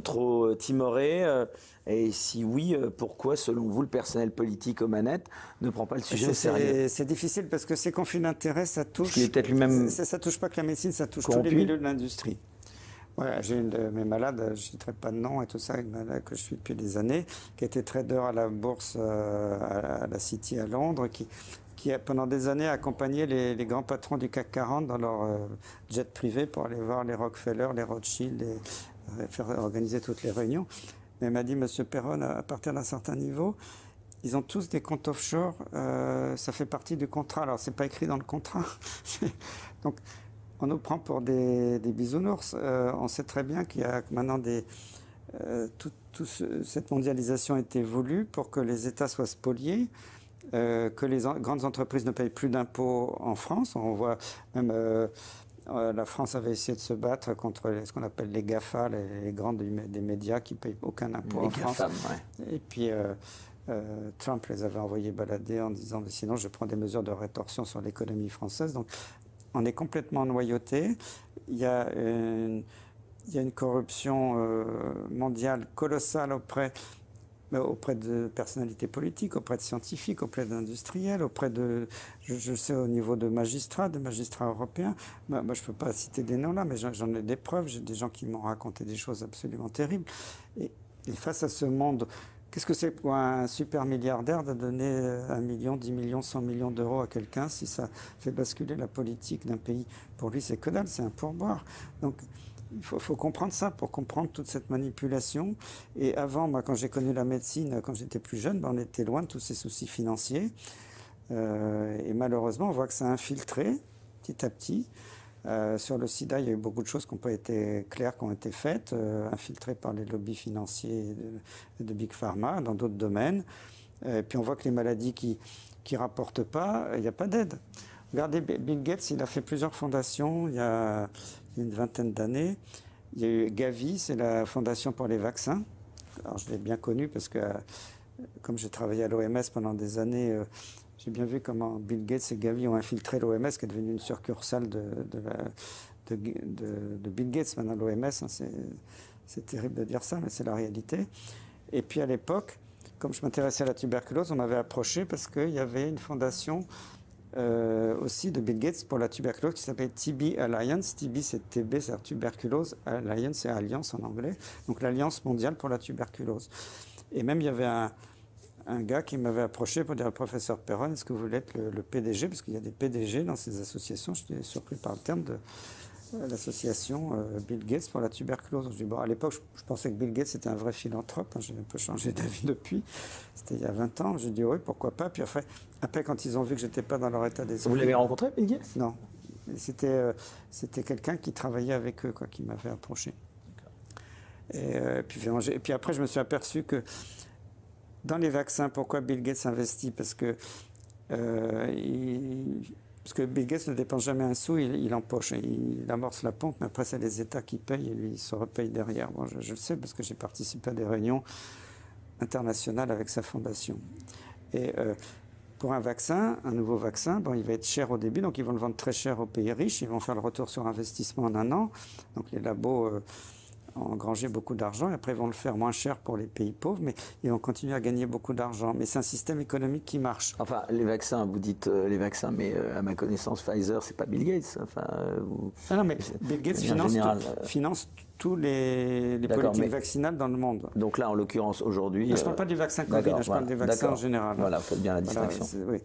trop timorées? Et si oui, pourquoi, selon vous, le personnel politique aux manettes ne prend pas le sujet au sérieux? C'est difficile parce que ces conflits d'intérêts, ça touche... Ça touche pas que la médecine, ça touche tous les milieux de l'industrie. Ouais, j'ai une de mes malades, je ne citerai pas de nom et tout ça, une malade que je suis depuis des années, qui était trader à la bourse à la City à Londres, qui a pendant des années accompagné les grands patrons du CAC 40 dans leur jet privé pour aller voir les Rockefeller, les Rothschild, faire organiser toutes les réunions. Mais il m'a dit, Monsieur Perron, à partir d'un certain niveau, ils ont tous des comptes offshore, ça fait partie du contrat. Alors, c'est pas écrit dans le contrat. Donc, on nous prend pour des bisounours. On sait très bien qu'il y a maintenant cette mondialisation a été voulue pour que les États soient spoliés, que les grandes entreprises ne payent plus d'impôts en France. On voit même la France avait essayé de se battre contre ce qu'on appelle les GAFA, les grands des médias qui ne payent aucun impôt en France. Ouais. Et puis Trump les avait envoyés balader en disant mais sinon je prends des mesures de rétorsion sur l'économie française. Donc on est complètement noyauté. Il y a une corruption mondiale colossale auprès de personnalités politiques, auprès de scientifiques, auprès d'industriels, auprès de, je sais, au niveau de magistrats européens. Moi, je ne peux pas citer des noms là, mais j'en ai des preuves. J'ai des gens qui m'ont raconté des choses absolument terribles. Et face à ce monde, qu'est-ce que c'est pour un super milliardaire de donner 1 million, 10 millions, 100 millions d'euros à quelqu'un si ça fait basculer la politique d'un pays? Pour lui, c'est que dalle, c'est un pourboire. Donc, il faut comprendre ça pour comprendre toute cette manipulation. Et avant, moi, quand j'ai connu la médecine, quand j'étais plus jeune, on était loin de tous ces soucis financiers. Et malheureusement, on voit que ça a infiltré petit à petit. Sur le sida, il y a eu beaucoup de choses qui n'ont pas été claires, qui ont été faites, infiltrées par les lobbies financiers de Big Pharma, dans d'autres domaines. Et puis on voit que les maladies qui ne rapportent pas, il n'y a pas d'aide. Regardez, Bill Gates, il a fait plusieurs fondations il y a une vingtaine d'années. Il y a eu Gavi, c'est la fondation pour les vaccins. Alors je l'ai bien connu parce que, comme j'ai travaillé à l'OMS pendant des années, j'ai bien vu comment Bill Gates et Gavi ont infiltré l'OMS, qui est devenue une succursale de Bill Gates maintenant, l'OMS. Hein, c'est terrible de dire ça, mais c'est la réalité. Et puis à l'époque, comme je m'intéressais à la tuberculose, on m'avait approché parce qu'il y avait une fondation aussi de Bill Gates pour la tuberculose qui s'appelle TB Alliance. TB c'est TB, c'est tuberculose. Alliance c'est alliance en anglais. Donc l'Alliance mondiale pour la tuberculose. Et même il y avait un gars qui m'avait approché pour dire, professeur Perron, est-ce que vous voulez être le PDG? Parce qu'il y a des PDG dans ces associations. Je suis surpris par le terme de l'association Bill Gates pour la tuberculose. Je dis, bon, à l'époque, je pensais que Bill Gates était un vrai philanthrope. Hein, j'ai un peu changé d'avis depuis. C'était il y a 20 ans. J'ai dit, oui, pourquoi pas. Puis après, quand ils ont vu que je n'étais pas dans leur état d'esprit... Vous l'avez rencontré, Bill Gates? Non. C'était quelqu'un qui travaillait avec eux, quoi, qui m'avait approché. Et puis après, je me suis aperçu que dans les vaccins, pourquoi Bill Gates investit? Parce que Bill Gates ne dépense jamais un sou, il empoche, il amorce la pompe, mais après c'est les États qui payent et lui il se repaye derrière. Bon, je le sais parce que j'ai participé à des réunions internationales avec sa fondation. Et pour un vaccin, un nouveau vaccin, bon, il va être cher au début, donc ils vont le vendre très cher aux pays riches, ils vont faire le retour sur investissement en 1 an, donc les labos... engranger beaucoup d'argent et après ils vont le faire moins cher pour les pays pauvres, mais ils vont continuer à gagner beaucoup d'argent. Mais c'est un système économique qui marche. Enfin, les vaccins, vous dites les vaccins, mais à ma connaissance, Pfizer, c'est pas Bill Gates. Enfin, non, mais Bill Gates finance tous les politiques vaccinales dans le monde. Donc là, en l'occurrence, aujourd'hui... je ne parle pas du vaccin Covid, je parle des vaccins en général. Voilà, faites bien la distinction. Voilà, oui.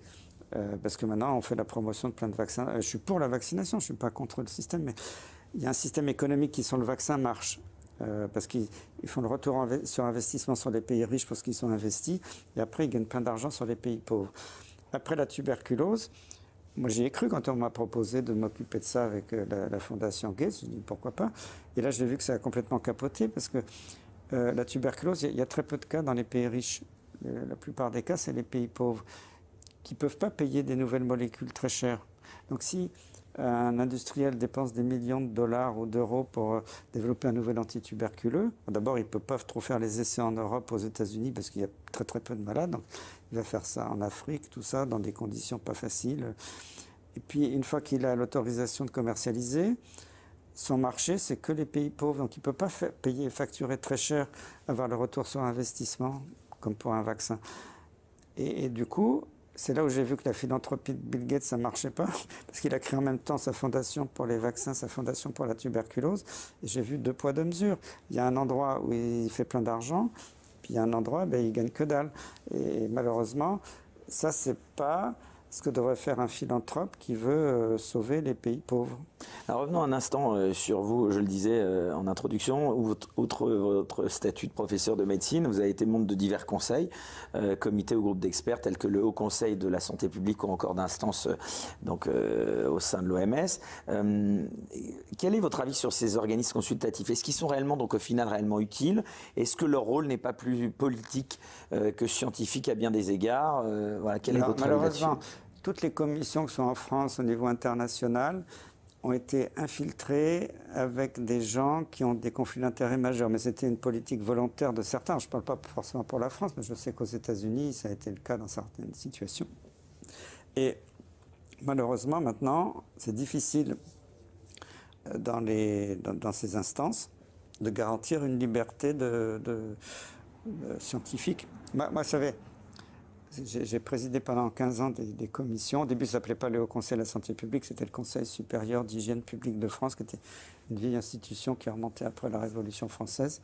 Parce que maintenant, on fait la promotion de plein de vaccins. Je suis pour la vaccination, je ne suis pas contre le système, mais il y a un système économique qui, sur le vaccin, marche. Parce qu'ils font le retour sur investissement sur les pays riches parce qu'ils sont investis, et après ils gagnent plein d'argent sur les pays pauvres. Après la tuberculose, moi j'y ai cru quand on m'a proposé de m'occuper de ça avec la fondation Gates, j'ai dit pourquoi pas, et là j'ai vu que ça a complètement capoté parce que la tuberculose, il y a très peu de cas dans les pays riches. La plupart des cas, c'est les pays pauvres qui ne peuvent pas payer des nouvelles molécules très chères. Donc si un industriel dépense des millions de dollars ou d'euros pour développer un nouvel antituberculeux. D'abord, il ne peut pas trop faire les essais en Europe, aux États-Unis, parce qu'il y a très très peu de malades. Donc, il va faire ça en Afrique, tout ça, dans des conditions pas faciles. Et puis, une fois qu'il a l'autorisation de commercialiser, son marché, c'est que les pays pauvres. Donc, il ne peut pas facturer très cher, avoir le retour sur investissement, comme pour un vaccin. Et du coup... c'est là où j'ai vu que la philanthropie de Bill Gates, ça ne marchait pas, parce qu'il a créé en même temps sa fondation pour les vaccins, sa fondation pour la tuberculose, et j'ai vu 2 poids 2 mesures. Il y a un endroit où il fait plein d'argent, puis il y a un endroit où il ne gagne que dalle. Et malheureusement, ça, c'est pas ce que devrait faire un philanthrope qui veut sauver les pays pauvres. Alors revenons un instant sur vous, je le disais en introduction, outre votre statut de professeur de médecine, vous avez été membre de divers conseils, comités ou groupes d'experts tels que le Haut Conseil de la Santé publique ou encore d'instances au sein de l'OMS. Quel est votre avis sur ces organismes consultatifs? Est-ce qu'ils sont réellement, donc au final, réellement utiles? Est-ce que leur rôle n'est pas plus politique que scientifique à bien des égards? Voilà, quel est votre avis là-dessus? Malheureusement, toutes les commissions qui sont en France au niveau international ont été infiltrées avec des gens qui ont des conflits d'intérêts majeurs. Mais c'était une politique volontaire de certains. Je ne parle pas forcément pour la France, mais je sais qu'aux États-Unis, ça a été le cas dans certaines situations. Et malheureusement, maintenant, c'est difficile dans ces instances de garantir une liberté scientifique. Moi, vous savez, j'ai présidé pendant 15 ans des commissions. Au début, ça ne s'appelait pas le Haut Conseil de la Santé publique, c'était le Conseil supérieur d'hygiène publique de France, qui était une vieille institution qui est remontée après la Révolution française.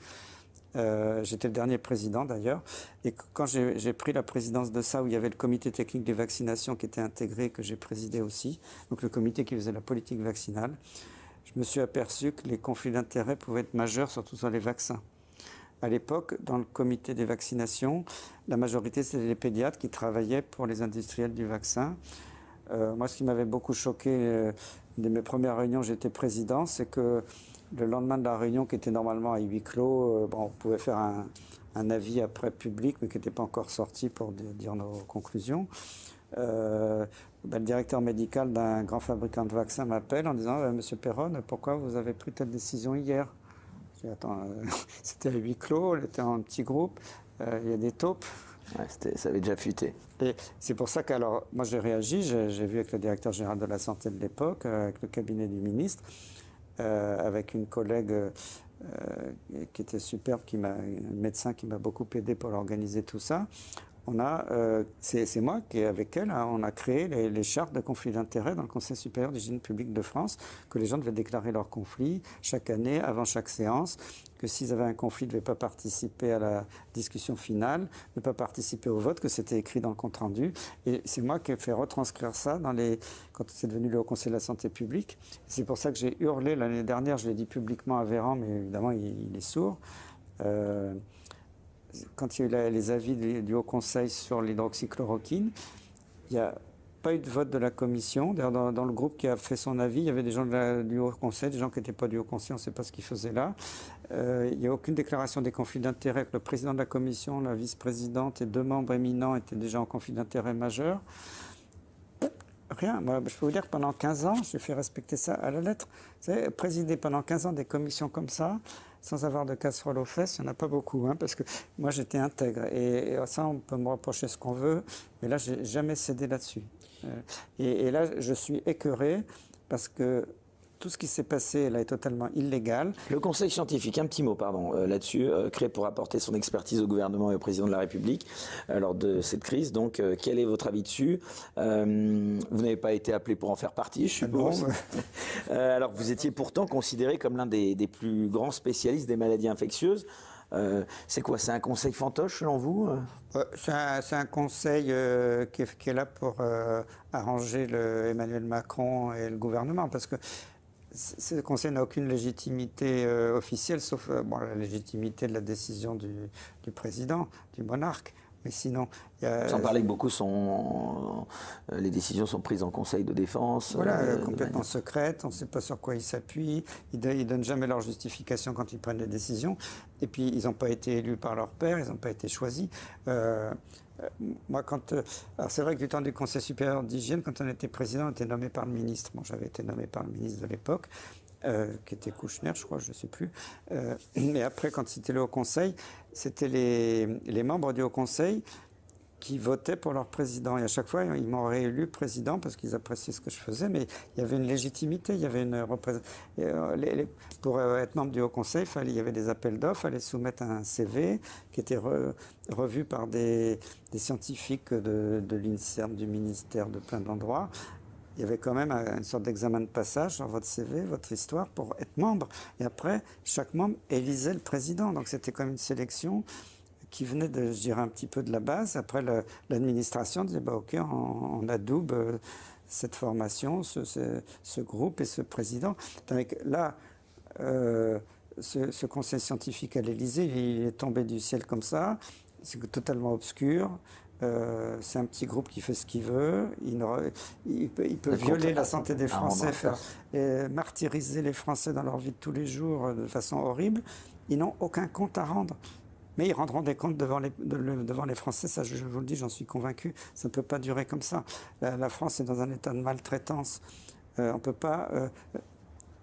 J'étais le dernier président d'ailleurs. Et quand j'ai pris la présidence de ça, où il y avait le comité technique des vaccinations qui était intégré, que j'ai présidé aussi, donc le comité qui faisait la politique vaccinale, je me suis aperçu que les conflits d'intérêts pouvaient être majeurs, surtout sur les vaccins. À l'époque, dans le comité des vaccinations, la majorité, c'était les pédiatres qui travaillaient pour les industriels du vaccin. Moi, ce qui m'avait beaucoup choqué, de mes premières réunions, j'étais président, c'est que le lendemain de la réunion, qui était normalement à huis clos, on pouvait faire un avis après public, mais qui n'était pas encore sorti pour dire nos conclusions. Le directeur médical d'un grand fabricant de vaccins m'appelle en disant « Monsieur Perron, pourquoi vous avez pris telle décision hier ?» Je dis, attends, c'était à huis clos, on était en petit groupe, il y a des taupes. Ouais, ça avait déjà fuité. Et c'est pour ça qu'alors, moi j'ai réagi, j'ai vu avec le directeur général de la santé de l'époque, avec le cabinet du ministre, avec une collègue qui était superbe, un médecin qui m'a beaucoup aidé pour organiser tout ça. C'est moi qui, avec elle, on a créé les chartes de conflits d'intérêts dans le Conseil supérieur d'hygiène publique de France, que les gens devaient déclarer leurs conflits chaque année, avant chaque séance, que s'ils avaient un conflit, ils ne devaient pas participer à la discussion finale, ne pas participer au vote, que c'était écrit dans le compte-rendu. Et c'est moi qui ai fait retranscrire ça quand c'est devenu le Haut Conseil de la Santé publique. C'est pour ça que j'ai hurlé l'année dernière, je l'ai dit publiquement à Véran, mais évidemment, il est sourd. Quand il y a eu les avis du Haut Conseil sur l'hydroxychloroquine, il n'y a pas eu de vote de la commission. D'ailleurs, dans le groupe qui a fait son avis, il y avait des gens du Haut Conseil, des gens qui n'étaient pas du Haut Conseil, on ne sait pas ce qu'ils faisaient là. Il n'y a aucune déclaration des conflits d'intérêts. Le président de la commission, la vice-présidente et 2 membres éminents étaient déjà en conflit d'intérêts majeur. Rien. Moi, je peux vous dire que pendant 15 ans, j'ai fait respecter ça à la lettre. Vous savez, présider pendant 15 ans des commissions comme ça, sans avoir de casserole aux fesses, il n'y en a pas beaucoup, parce que moi j'étais intègre. Et ça, on peut me reprocher ce qu'on veut, mais là, je n'ai jamais cédé là-dessus. Et là, je suis écœuré parce que tout ce qui s'est passé là est totalement illégal. Le Conseil scientifique, un petit mot là-dessus, créé pour apporter son expertise au gouvernement et au président de la République lors de cette crise. Donc, quel est votre avis dessus? Vous n'avez pas été appelé pour en faire partie, je suppose. Alors, vous étiez pourtant considéré comme l'un des plus grands spécialistes des maladies infectieuses. C'est quoi? C'est un conseil fantoche selon vous? C'est un conseil qui est là pour arranger Emmanuel Macron et le gouvernement, parce que ce conseil n'a aucune légitimité officielle, sauf la légitimité de la décision du président, du monarque. Mais sinon, sans parler que beaucoup les décisions sont prises en conseil de défense. Voilà, complètement secrètes, on ne sait pas sur quoi ils s'appuient, ils ne donnent jamais leur justification quand ils prennent les décisions. Et puis, ils n'ont pas été élus par leur père, ils n'ont pas été choisis. Moi, alors c'est vrai que du temps du Conseil supérieur d'hygiène, quand on était président, on était nommé par le ministre. Bon, j'avais été nommé par le ministre de l'époque, qui était Kouchner, je crois, je ne sais plus. Mais après, quand c'était le Haut Conseil, c'était les membres du Haut Conseil qui votaient pour leur président. Et à chaque fois, ils m'ont réélu président parce qu'ils appréciaient ce que je faisais, mais il y avait une légitimité, il y avait une représentation. Pour être membre du Haut Conseil, il y avait des appels d'offres, il fallait soumettre un CV qui était revu par des scientifiques de l'INSERM, du ministère, de plein d'endroits. Il y avait quand même une sorte d'examen de passage sur votre CV, votre histoire, pour être membre. Et après, chaque membre élisait le président. Donc c'était comme une sélection qui venait, je dirais, un petit peu de la base. Après, l'administration disait, bah, OK, on adoube cette formation, ce groupe et ce président. Donc, là, ce conseil scientifique à l'Élysée, il est tombé du ciel comme ça. C'est totalement obscur. C'est un petit groupe qui fait ce qu'il veut. Il peut violer la santé des Français, martyriser les Français dans leur vie de tous les jours de façon horrible. Ils n'ont aucun compte à rendre. Mais ils rendront des comptes devant les Français, ça je vous le dis, j'en suis convaincu. Ça ne peut pas durer comme ça. La France est dans un état de maltraitance. On ne peut pas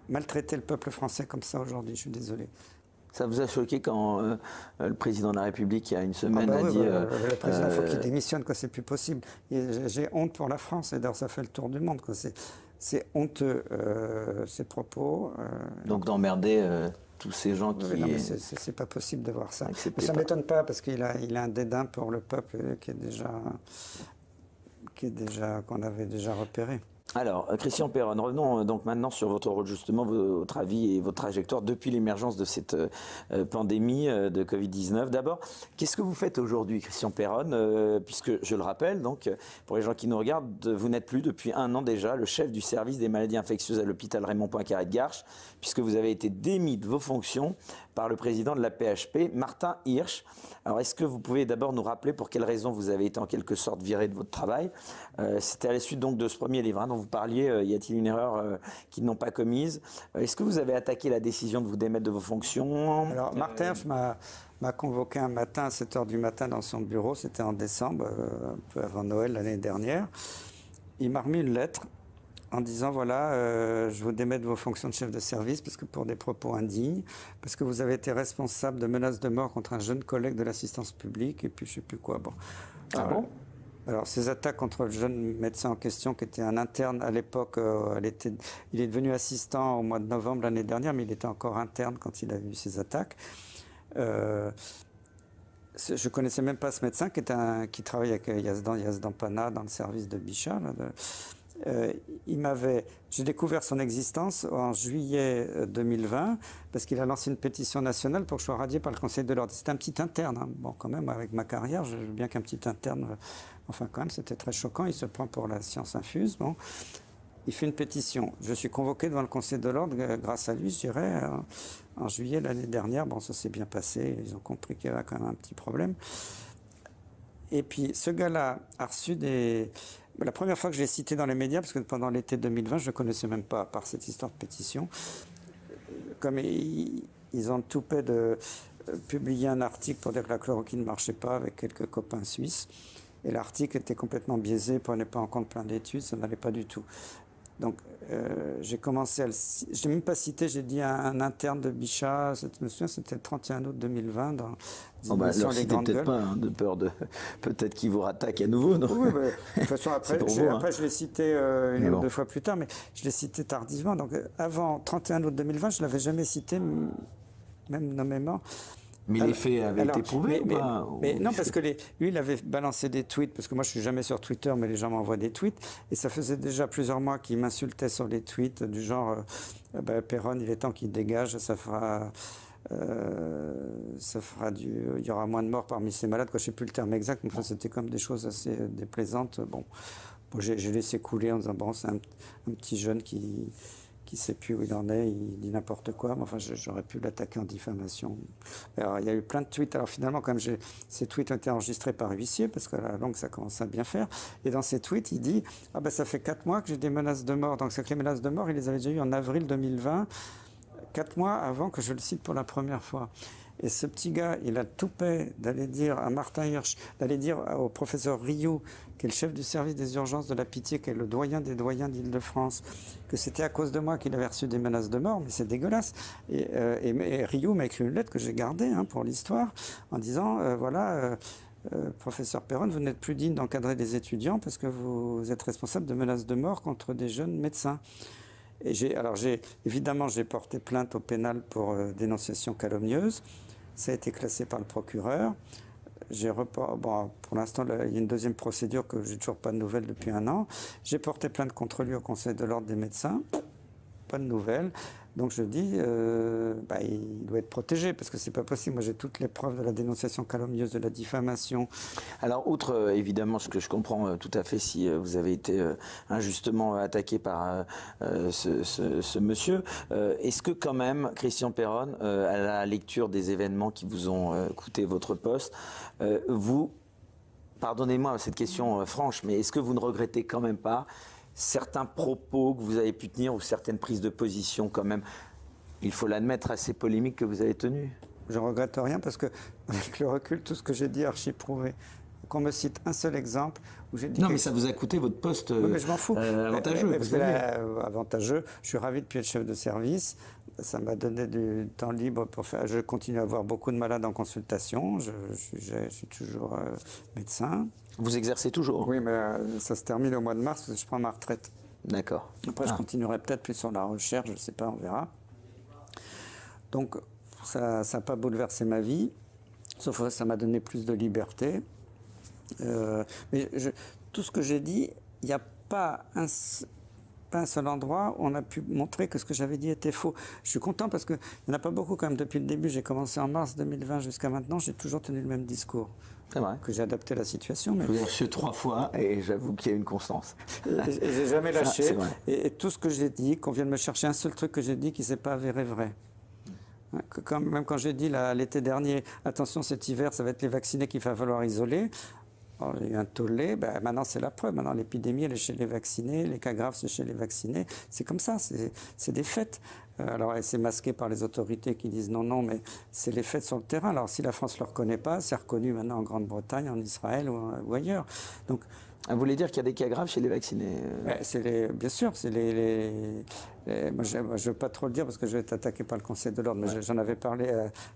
maltraiter le peuple français comme ça aujourd'hui, je suis désolé. Ça vous a choqué quand le président de la République, il y a une semaine, a dit... le président, il faut qu'il démissionne, c'est plus possible. J'ai honte pour la France, et d'ailleurs ça fait le tour du monde. C'est honteux, ces propos. Donc d'emmerder tous ces gens qui... Oui, non, mais c'est pas possible de voir ça. Mais ça ne m'étonne pas, parce qu'il a un dédain pour le peuple qu'on avait déjà repéré. Alors, Christian Peron, revenons donc maintenant sur votre rôle, justement, votre avis et votre trajectoire depuis l'émergence de cette pandémie de Covid-19. D'abord, qu'est-ce que vous faites aujourd'hui, Christian Peron, puisque, je le rappelle, donc, pour les gens qui nous regardent, vous n'êtes plus depuis 1 an déjà le chef du service des maladies infectieuses à l'hôpital Raymond Poincaré de Garches, puisque vous avez été démis de vos fonctions par le président de la PHP, Martin Hirsch. Alors, est-ce que vous pouvez d'abord nous rappeler pour quelles raisons vous avez été en quelque sorte viré de votre travail? C'était à la suite donc de ce premier livre dont vous parliez. Y a-t-il une erreur qu'ils n'ont pas commise? Est-ce que vous avez attaqué la décision de vous démettre de vos fonctions? Alors, Martin Hirsch m'a convoqué un matin à 7 h du matin dans son bureau. C'était en décembre, un peu avant Noël l'année dernière. Il m'a remis une lettre en disant, voilà, je vous démets de vos fonctions de chef de service parce que pour des propos indignes, parce que vous avez été responsable de menaces de mort contre un jeune collègue de l'assistance publique, et puis je ne sais plus quoi. Bon. Alors, ces attaques contre le jeune médecin en question, qui était un interne à l'époque, il est devenu assistant au mois de novembre l'année dernière, mais il était encore interne quand il a vu ces attaques. Je ne connaissais même pas ce médecin qui travaille avec Yazdan Pana dans le service de Bichat. J'ai découvert son existence en juillet 2020 parce qu'il a lancé une pétition nationale pour que je sois radié par le Conseil de l'Ordre. C'était un petit interne. Bon, quand même, avec ma carrière, je veux bien qu'un petit interne... Enfin, quand même, c'était très choquant. Il se prend pour la science infuse. Bon. Il fait une pétition. Je suis convoqué devant le Conseil de l'Ordre grâce à lui, je dirais, en juillet l'année dernière. Bon, ça s'est bien passé. Ils ont compris qu'il y avait quand même un petit problème. Et puis, ce gars-là a reçu des... La première fois que je l'ai cité dans les médias, parce que pendant l'été 2020, je ne le connaissais même pas, à part cette histoire de pétition, comme ils ont tout fait de publier un article pour dire que la chloroquine ne marchait pas avec quelques copains suisses. Et l'article était complètement biaisé, ne prenait pas en compte plein d'études, ça n'allait pas du tout. Donc, j'ai commencé je n'ai même pas cité, j'ai dit à un interne de Bichat, je me souviens, c'était le 31 août 2020, dans l'émission Les Grandes Gueules. Pas, de peur de peut-être qu'ils vous rattaquent à nouveau, non? Oui, de toute façon, après je l'ai cité une ou deux fois plus tard, mais je l'ai cité tardivement. Donc, avant 31 août 2020, je ne l'avais jamais cité, même nommément. Mais les faits avaient été prouvés ou pas? Mais non, parce que lui, il avait balancé des tweets, parce que moi, je ne suis jamais sur Twitter, mais les gens m'envoient des tweets, et ça faisait déjà plusieurs mois qu'il m'insultait sur les tweets, du genre, Peron, il est temps qu'il dégage, il y aura moins de morts parmi ces malades, quoi. Je ne sais plus le terme exact, mais enfin, c'était comme des choses assez déplaisantes. Bon, j'ai laissé couler en disant, bon, c'est un petit jeune qui ne sait plus où il en est, il dit n'importe quoi, mais enfin, j'aurais pu l'attaquer en diffamation. Alors, il y a eu plein de tweets. Alors, finalement, comme ces tweets ont été enregistrés par huissier, parce que la langue, ça commence à bien faire, et dans ces tweets, il dit « Ah ben, ça fait 4 mois que j'ai des menaces de mort. » Donc, c'est que les menaces de mort, il les avait déjà eues en avril 2020, 4 mois avant que je le cite pour la première fois. Et ce petit gars, il a le toupet d'aller dire à Martin Hirsch, d'aller dire au professeur Rioux, qui est le chef du service des urgences de la Pitié, qui est le doyen des doyens d'Île-de-France, que c'était à cause de moi qu'il avait reçu des menaces de mort, mais c'est dégueulasse. Et Rioux m'a écrit une lettre que j'ai gardée pour l'histoire, en disant, professeur Peron, vous n'êtes plus digne d'encadrer des étudiants parce que vous êtes responsable de menaces de mort contre des jeunes médecins. Et évidemment, j'ai porté plainte au pénal pour dénonciation calomnieuse. Ça a été classé par le procureur. Pour l'instant, il y a une deuxième procédure que j'ai toujours pas de nouvelles depuis 1 an. J'ai porté plainte contre lui au Conseil de l'Ordre des médecins. Pas de nouvelles. Donc je dis, il doit être protégé, parce que c'est pas possible. Moi, j'ai toutes les preuves de la dénonciation calomnieuse, de la diffamation. Alors, outre évidemment ce que je comprends tout à fait, si vous avez été injustement attaqué par ce monsieur, est-ce que quand même, Christian Peron, à la lecture des événements qui vous ont coûté votre poste, vous, pardonnez-moi cette question franche, mais est-ce que vous ne regrettez quand même pas certains propos que vous avez pu tenir ou certaines prises de position quand même, il faut l'admettre, assez polémiques que vous avez tenues? Je regrette rien, parce que avec le recul, tout ce que j'ai dit est archi prouvé. Qu'on me cite un seul exemple où j'ai dit... Non, mais ça vous a coûté votre poste mais je m'en fous. Avantageux. Avantageux. Je suis ravi de plus être chef de service. Ça m'a donné du temps libre pour faire... Je continue à avoir beaucoup de malades en consultation. Je suis toujours médecin. Vous exercez toujours? Oui, mais ça se termine au mois de mars, parce que je prends ma retraite. D'accord. Après, je continuerai peut-être plus sur la recherche, je ne sais pas, on verra. Donc, ça n'a pas bouleversé ma vie, sauf que ça m'a donné plus de liberté. Mais tout ce que j'ai dit, il n'y a pas un seul endroit où on a pu montrer que ce que j'avais dit était faux. Je suis content, parce qu'il n'y en a pas beaucoup quand même. Depuis le début, j'ai commencé en mars 2020 jusqu'à maintenant, j'ai toujours tenu le même discours. C'est vrai. Que j'ai adapté la situation. Mais... Je vous ai reçu 3 fois et j'avoue qu'il y a une constance. Et j'ai jamais lâché. Ça, et tout ce que j'ai dit, qu'on vienne me chercher un seul truc que j'ai dit qui ne s'est pas avéré vrai. Même quand j'ai dit l'été dernier, attention cet hiver, ça va être les vaccinés qu'il va falloir isoler. Alors, il y a eu un tollé, maintenant c'est la preuve. Maintenant l'épidémie elle est chez les vaccinés, les cas graves c'est chez les vaccinés. C'est comme ça, c'est des faits. Alors c'est masqué par les autorités qui disent non, mais c'est les faits sur le terrain. Alors si la France ne le reconnaît pas, c'est reconnu maintenant en Grande-Bretagne, en Israël ou ailleurs. Donc, vous voulez dire qu'il y a des cas graves chez les vaccinés? Bien sûr, moi, je ne veux pas trop le dire parce que je vais être attaqué par le Conseil de l'Ordre, mais j'en avais parlé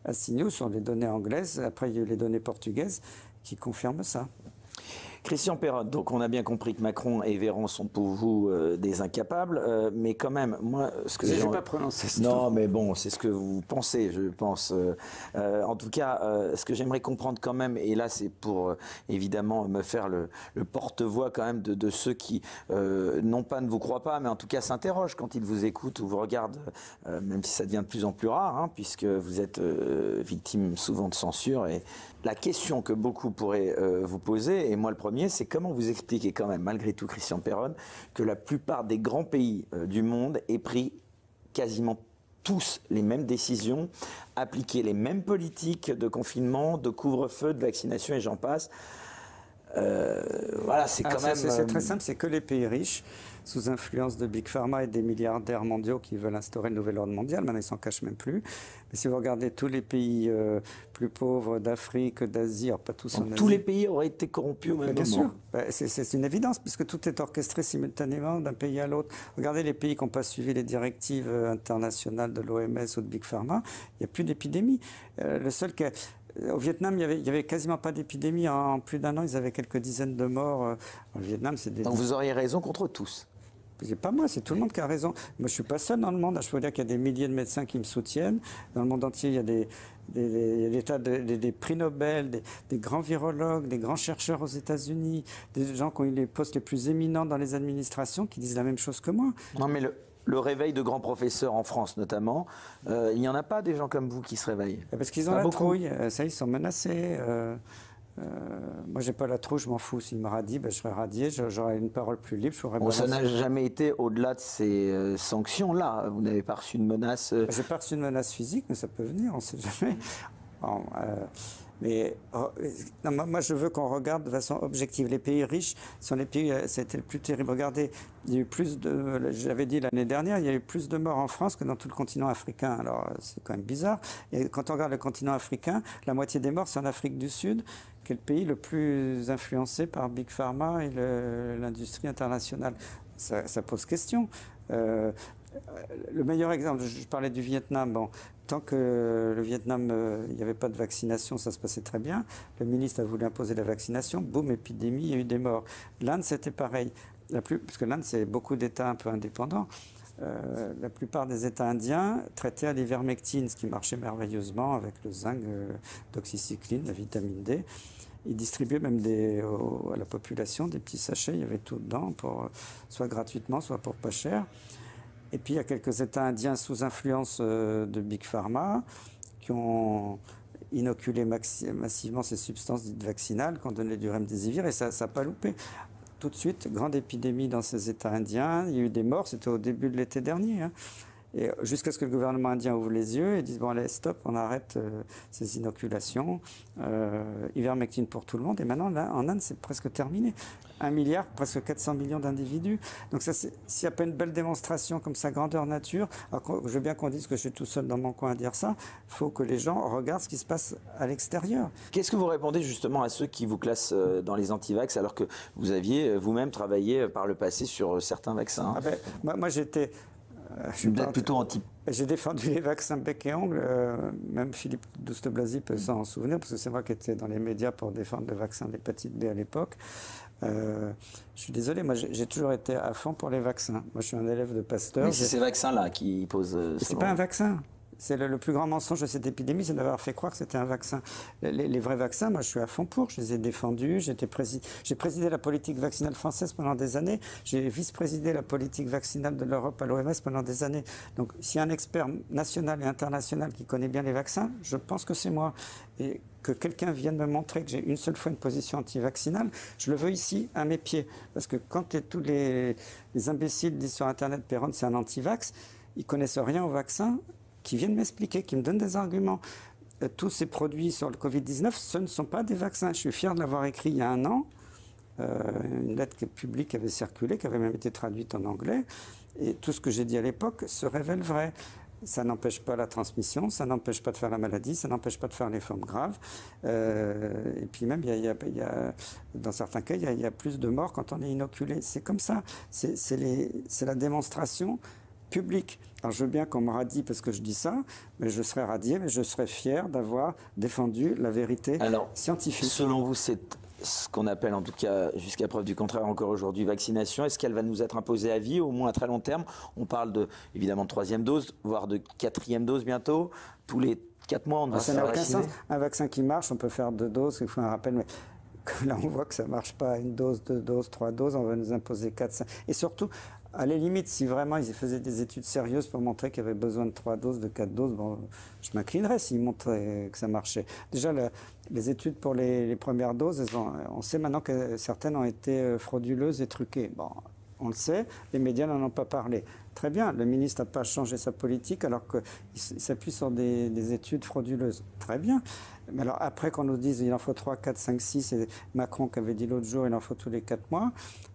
à CNews sur les données anglaises. Après, il y a eu les données portugaises qui confirment ça. Christian Peron, donc on a bien compris que Macron et Véran sont pour vous des incapables, mais quand même, moi, ce que j'ai pas prononcé ça. Non, mais bon, c'est ce que vous pensez, je pense. En tout cas, ce que j'aimerais comprendre quand même, et là c'est pour évidemment me faire le porte-voix quand même de ceux qui, non pas ne vous croient pas, mais en tout cas s'interrogent quand ils vous écoutent ou vous regardent, même si ça devient de plus en plus rare, hein, puisque vous êtes victime souvent de censure. Et la question que beaucoup pourraient vous poser, et moi le premier, c'est comment vous expliquez quand même, malgré tout, Christian Peron, que la plupart des grands pays du monde aient pris quasiment tous les mêmes décisions, appliqué les mêmes politiques de confinement, de couvre-feu, de vaccination et j'en passe. Voilà, c'est quand même... C'est très simple, c'est que les pays riches, sous influence de Big Pharma et des milliardaires mondiaux qui veulent instaurer le nouvel ordre mondial, maintenant ils s'en cachent même plus. Mais si vous regardez tous les pays plus pauvres d'Afrique, d'Asie, alors pas tous en Asie... Tous les pays auraient été corrompus au même moment. Bien sûr, c'est une évidence, puisque tout est orchestré simultanément d'un pays à l'autre. Regardez les pays qui n'ont pas suivi les directives internationales de l'OMS ou de Big Pharma, il n'y a plus d'épidémie. Le seul qui Au Vietnam, il n'y avait quasiment pas d'épidémie. En plus d'un an, ils avaient quelques dizaines de morts. Au Vietnam, c'est des... Donc vous auriez raison contre tous. C'est pas moi, c'est tout le monde qui a raison. Moi, je ne suis pas seul dans le monde. Je peux vous dire qu'il y a des milliers de médecins qui me soutiennent. Dans le monde entier, il y a des prix Nobel, des grands virologues, des grands chercheurs aux États-Unis, des gens qui ont eu les postes les plus éminents dans les administrations qui disent la même chose que moi. Non, mais le réveil de grands professeurs en France notamment, il n'y en a pas des gens comme vous qui se réveillent? Parce qu'ils ont la trouille. Ça, ils sont menacés. Moi, j'ai pas la trouille, je m'en fous. S'il me radie, je serai radié, j'aurai une parole plus libre. Ça n'a jamais été au-delà de ces sanctions-là. Vous n'avez pas reçu de menace J'ai pas reçu de menace physique, mais ça peut venir, on ne sait jamais. Bon, moi, je veux qu'on regarde de façon objective. Les pays riches sont les pays, c'était le plus terrible. Regardez, il y a eu j'avais dit l'année dernière, il y a eu plus de morts en France que dans tout le continent africain. Alors, c'est quand même bizarre. Et quand on regarde le continent africain, la moitié des morts, c'est en Afrique du Sud, qui est le pays le plus influencé par Big Pharma et l'industrie internationale. Ça pose question. Le meilleur exemple, je parlais du Vietnam. Bon, tant que le Vietnam, il n'y avait pas de vaccination, ça se passait très bien. Le ministre a voulu imposer la vaccination, boum, épidémie, il y a eu des morts. L'Inde, c'était pareil. Parce que l'Inde, c'est beaucoup d'États un peu indépendants. La plupart des États indiens traitaient à l'ivermectine, ce qui marchait merveilleusement avec le zinc, l'oxycycline, la vitamine D. Ils distribuaient même à la population des petits sachets, il y avait tout dedans, soit gratuitement, soit pour pas cher. Et puis il y a quelques États indiens sous influence de Big Pharma qui ont inoculé massivement ces substances dites vaccinales, qui ont donné du remdesivir, et ça n'a pas loupé. Tout de suite, grande épidémie dans ces États indiens. Il y a eu des morts, c'était au début de l'été dernier. Et jusqu'à ce que le gouvernement indien ouvre les yeux et dise bon allez stop, on arrête ces inoculations, ivermectine pour tout le monde. Et maintenant là, en Inde c'est presque terminé. 1 milliard, presque 400 millions d'individus. Donc ça, s'il n'y a pas une belle démonstration comme ça, grandeur nature, alors je veux bien qu'on dise que je suis tout seul dans mon coin à dire ça, il faut que les gens regardent ce qui se passe à l'extérieur. Qu'est-ce que vous répondez justement à ceux qui vous classent dans les antivax alors que vous aviez vous-même travaillé par le passé sur certains vaccins? Moi j'étais... plutôt anti. J'ai défendu les vaccins bec et ongle, même Philippe Douste-Blazy peut s'en souvenir, parce que c'est moi qui étais dans les médias pour défendre le vaccin de l'hépatite B à l'époque. Je suis désolé, moi j'ai toujours été à fond pour les vaccins. Moi je suis un élève de Pasteur. Mais c'est ces vaccins-là qui posent... C'est pas un vaccin. C'est le plus grand mensonge de cette épidémie, c'est d'avoir fait croire que c'était un vaccin. Les vrais vaccins, moi je suis à fond pour, je les ai défendus. J'ai présidé la politique vaccinale française pendant des années. J'ai vice-présidé la politique vaccinale de l'Europe à l'OMS pendant des années. Donc s'il y a un expert national et international qui connaît bien les vaccins, je pense que c'est moi. Et que quelqu'un vienne me montrer que j'ai une seule fois une position anti-vaccinale, je le veux ici, à mes pieds. Parce que quand tous les imbéciles disent sur Internet, Perron c'est un anti-vax, ils connaissent rien au vaccin, qui viennent m'expliquer, qui me donnent des arguments. Tous ces produits sur le Covid-19, ce ne sont pas des vaccins. Je suis fier de l'avoir écrit il y a 1 an, une lettre publique qui avait circulé, qui avait même été traduite en anglais, et tout ce que j'ai dit à l'époque se révèle vrai. Ça n'empêche pas la transmission, ça n'empêche pas de faire la maladie, ça n'empêche pas de faire les formes graves. Et puis même, dans certains cas, il y a plus de morts quand on est inoculé. C'est comme ça. C'est la démonstration public. Alors je veux bien qu'on me radie parce que je dis ça, mais je serais radié, mais je serais fier d'avoir défendu la vérité scientifique. Selon vous, c'est ce qu'on appelle, en tout cas, jusqu'à preuve du contraire encore aujourd'hui, vaccination. Est-ce qu'elle va nous être imposée à vie, au moins à très long terme? On parle évidemment de 3e dose, voire de 4e dose bientôt. Tous les 4 mois, on va se faire vacciner. Ça n'a aucun sens. Un vaccin qui marche, on peut faire 2 doses, il faut un rappel, mais là on voit que ça ne marche pas. 1 dose, 2 doses, 3 doses, on va nous imposer 4, 5. Et surtout, à la limite, si vraiment ils faisaient des études sérieuses pour montrer qu'il y avait besoin de 3 doses, de 4 doses, bon, je m'inclinerais s'ils montraient que ça marchait. Déjà, les études pour les premières doses, on sait maintenant que certaines ont été frauduleuses et truquées. Bon, on le sait, les médias n'en ont pas parlé. Très bien, le ministre n'a pas changé sa politique alors qu'il s'appuie sur des études frauduleuses. Très bien. Mais alors après qu'on nous dise il en faut 3, 4, 5, 6, et Macron qui avait dit l'autre jour il en faut tous les 4 mois,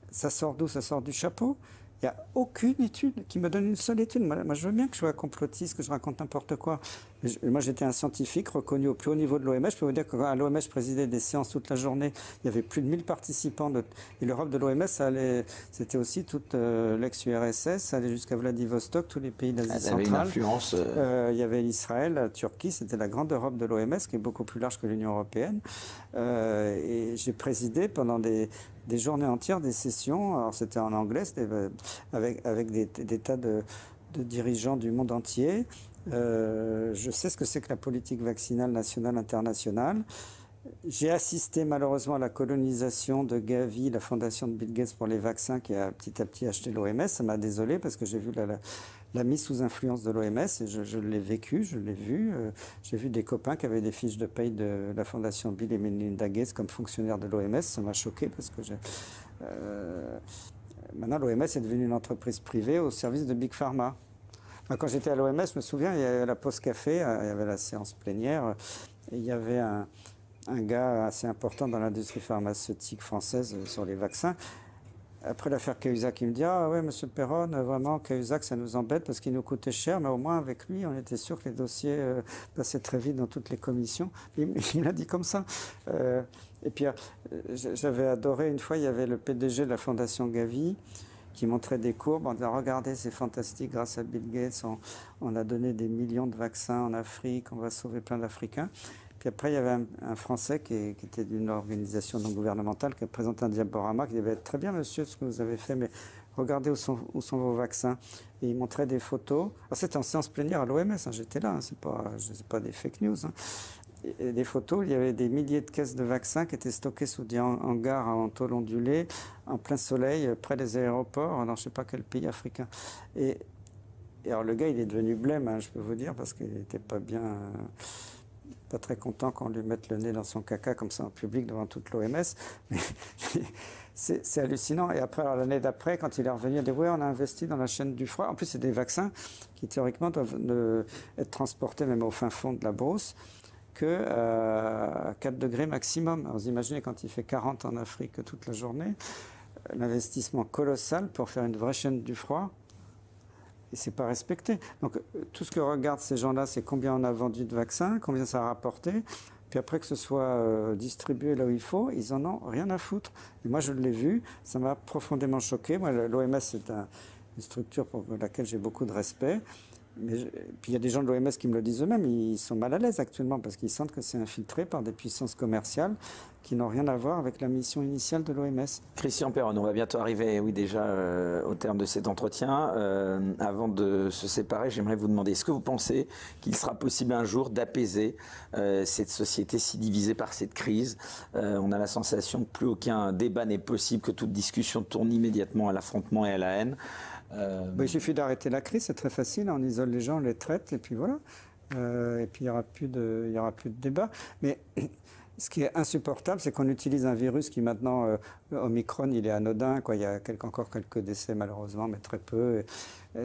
ça sort d'où? Ça sort du chapeau? Il n'y a aucune étude qui me donne une seule étude. Moi, je veux bien que je sois complotiste, que je raconte n'importe quoi. Moi, j'étais un scientifique reconnu au plus haut niveau de l'OMS. Je peux vous dire qu'à l'OMS, je présidais des séances toute la journée. Il y avait plus de 1000 participants. Et l'Europe de l'OMS, c'était aussi toute l'ex-URSS, ça allait jusqu'à Vladivostok, tous les pays d'Asie centrale. Une influence. Il y avait l'Israël, la Turquie. C'était la grande Europe de l'OMS, qui est beaucoup plus large que l'Union européenne. Et j'ai présidé pendant des journées entières, des sessions. Alors c'était en anglais, c'était avec des tas de dirigeants du monde entier. Je sais ce que c'est que la politique vaccinale nationale, internationale. J'ai assisté malheureusement à la colonisation de Gavi, la fondation de Bill Gates pour les vaccins, qui a petit à petit acheté l'OMS. Ça m'a désolé parce que j'ai vu la mise sous influence de l'OMS et je l'ai vécu, je l'ai vu. J'ai vu des copains qui avaient des fiches de paye de la fondation Bill et Melinda Gates comme fonctionnaires de l'OMS. Ça m'a choqué parce que maintenant l'OMS est devenue une entreprise privée au service de Big Pharma. Quand j'étais à l'OMS, je me souviens, il y avait la pause café, il y avait la séance plénière, et il y avait un gars assez important dans l'industrie pharmaceutique française sur les vaccins. Après l'affaire Cahuzac, il me dit « Ah ouais, monsieur Perron, vraiment, Cahuzac, ça nous embête parce qu'il nous coûtait cher, mais au moins avec lui, on était sûr que les dossiers passaient très vite dans toutes les commissions. » Il me l'a dit comme ça. Et puis, j'avais adoré, une fois, il y avait le PDG de la Fondation Gavi qui montrait des courbes en disant « Regardez, c'est fantastique, grâce à Bill Gates, on a donné des millions de vaccins en Afrique, on va sauver plein d'Africains. » Puis après, il y avait un Français qui était d'une organisation non gouvernementale qui a présenté un diaporama qui disait « Très bien, monsieur, ce que vous avez fait, mais regardez où sont vos vaccins. » Et il montrait des photos. C'était en séance plénière à l'OMS, j'étais là, c'est pas des fake news. Et des photos, il y avait des milliers de caisses de vaccins qui étaient stockées sous des hangars en tôle ondulée, en plein soleil, près des aéroports, dans je ne sais pas quel pays africain. Et Et alors le gars, il est devenu blême, hein, je peux vous dire, parce qu'il n'était pas bien, pas très content qu'on lui mette le nez dans son caca comme ça en public devant toute l'OMS. Mais c'est hallucinant. Et après, l'année d'après, quand il est revenu, il a dit oui, on a investi dans la chaîne du froid. En plus, c'est des vaccins qui théoriquement doivent être transportés même au fin fond de la brousse que à 4 degrés maximum. Alors vous imaginez quand il fait 40 en Afrique toute la journée, l'investissement colossal pour faire une vraie chaîne du froid. Et c'est pas respecté. Donc tout ce que regardent ces gens-là, c'est combien on a vendu de vaccins, combien ça a rapporté. Puis après que ce soit distribué là où il faut, ils en ont rien à foutre. Et moi, je l'ai vu, ça m'a profondément choqué. Moi, l'OMS, c'est une structure pour laquelle j'ai beaucoup de respect. Puis il y a des gens de l'OMS qui me le disent eux-mêmes, ils sont mal à l'aise actuellement parce qu'ils sentent que c'est infiltré par des puissances commerciales qui n'ont rien à voir avec la mission initiale de l'OMS. Christian Perron, on va bientôt arriver, oui, déjà au terme de cet entretien. Avant de se séparer, j'aimerais vous demander, est-ce que vous pensez qu'il sera possible un jour d'apaiser cette société si divisée par cette crise? On a la sensation que plus aucun débat n'est possible, que toute discussion tourne immédiatement à l'affrontement et à la haine. Il suffit d'arrêter la crise, c'est très facile, on isole les gens, on les traite, et puis voilà. Et puis il n'y aura plus de débat. Mais ce qui est insupportable, c'est qu'on utilise un virus qui maintenant, Omicron, il est anodin, quoi. Il y a encore quelques décès malheureusement, mais très peu.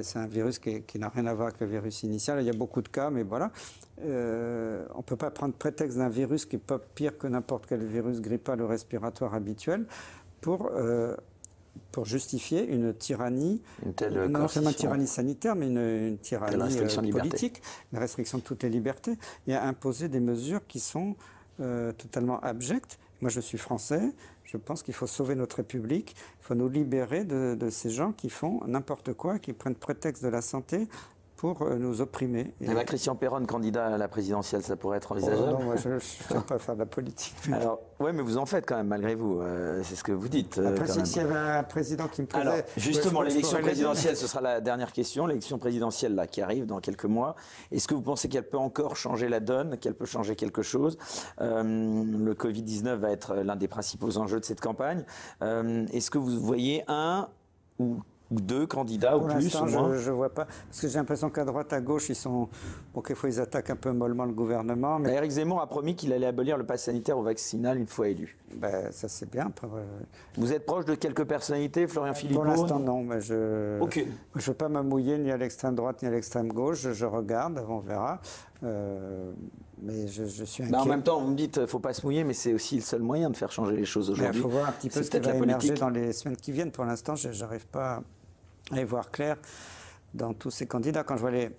C'est un virus qui n'a rien à voir avec le virus initial. Il y a beaucoup de cas, mais voilà. On ne peut pas prendre prétexte d'un virus qui n'est pas pire que n'importe quel virus grippal ou respiratoire habituel pour justifier une tyrannie, non seulement une tyrannie sanitaire, mais une tyrannie politique, une restriction de toutes les libertés, et à imposer des mesures qui sont totalement abjectes. Moi, je suis français, je pense qu'il faut sauver notre République, il faut nous libérer de ces gens qui font n'importe quoi, qui prennent prétexte de la santé pour nous opprimer. Et Christian Perron, candidat à la présidentielle, ça pourrait être envisageable? Non, moi je ne veux pas faire de la politique. Alors, oui, mais vous en faites quand même, malgré vous. C'est ce que vous dites. Après, s'il y avait un président qui me plaisait... Alors, justement, l'élection présidentielle, ce sera la dernière question. L'élection présidentielle là, qui arrive dans quelques mois, est-ce que vous pensez qu'elle peut encore changer la donne, qu'elle peut changer quelque chose? Le Covid-19 va être l'un des principaux enjeux de cette campagne. Est-ce que vous voyez un ou deux candidats ou plus ou moins? Je ne vois pas. Parce que j'ai l'impression qu'à droite, à gauche, ils sont. Bon, quelquefois, ils attaquent un peu mollement le gouvernement. Mais... Éric Zemmour a promis qu'il allait abolir le pass sanitaire au vaccinal une fois élu. Ça, c'est bien. Vous êtes proche de quelques personnalités, Florian Philippot? Pour l'instant, non. Mais Aucune. Je ne veux pas m'amouiller ni à l'extrême droite ni à l'extrême gauche. Je regarde, on verra. Mais je suis inquiet. En même temps, vous me dites, il ne faut pas se mouiller, mais c'est aussi le seul moyen de faire changer les choses aujourd'hui. Il faut voir un petit peu ce qui va émerger dans les semaines qui viennent. Pour l'instant, je n'arrive pas à y voir clair dans tous ces candidats. Quand je vois les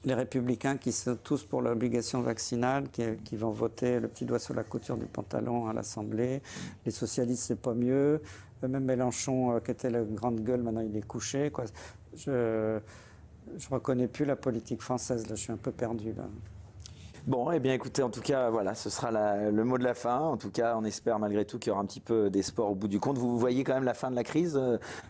républicains qui sont tous pour l'obligation vaccinale, qui vont voter le petit doigt sur la couture du pantalon à l'Assemblée, les socialistes, c'est pas mieux. Même Mélenchon, qui était la grande gueule, maintenant il est couché, quoi. Je reconnais plus la politique française, là, je suis un peu perdu, là. Bon, eh bien écoutez, en tout cas, voilà, ce sera le mot de la fin. En tout cas, on espère malgré tout qu'il y aura un petit peu d'espoir au bout du compte. Vous voyez quand même la fin de la crise?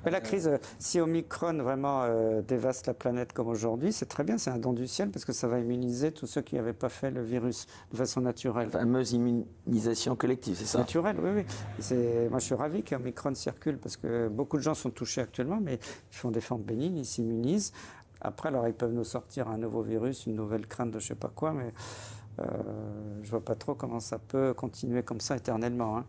La crise, si Omicron vraiment dévaste la planète comme aujourd'hui, c'est très bien, c'est un don du ciel parce que ça va immuniser tous ceux qui n'avaient pas fait le virus de façon naturelle. La fameuse immunisation collective, c'est ça? Naturelle, oui. Moi, je suis ravi qu'Omicron circule parce que beaucoup de gens sont touchés actuellement, mais ils font des formes bénignes, ils s'immunisent. Après, alors, ils peuvent nous sortir un nouveau virus, une nouvelle crainte de je ne sais pas quoi, mais je ne vois pas trop comment ça peut continuer comme ça éternellement, hein.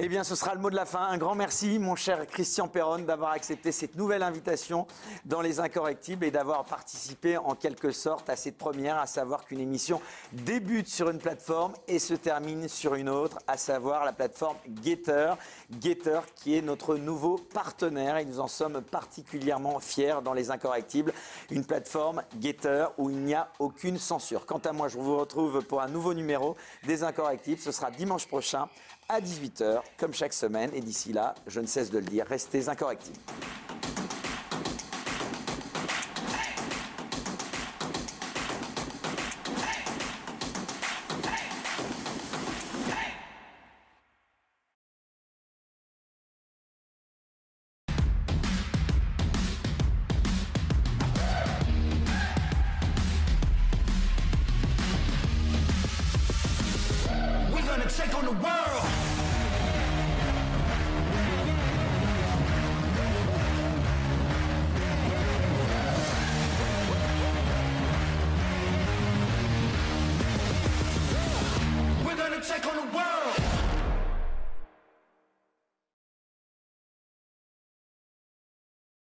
Eh bien, ce sera le mot de la fin. Un grand merci, mon cher Christian Perron, d'avoir accepté cette nouvelle invitation dans Les Incorrectibles et d'avoir participé en quelque sorte à cette première, à savoir qu'une émission débute sur une plateforme et se termine sur une autre, à savoir la plateforme Getter. Getter qui est notre nouveau partenaire et nous en sommes particulièrement fiers dans Les Incorrectibles. Une plateforme Getter où il n'y a aucune censure. Quant à moi, je vous retrouve pour un nouveau numéro des Incorrectibles. Ce sera dimanche prochain à 18h, comme chaque semaine. Et d'ici là, je ne cesse de le dire, restez incorrectibles. Take on the world.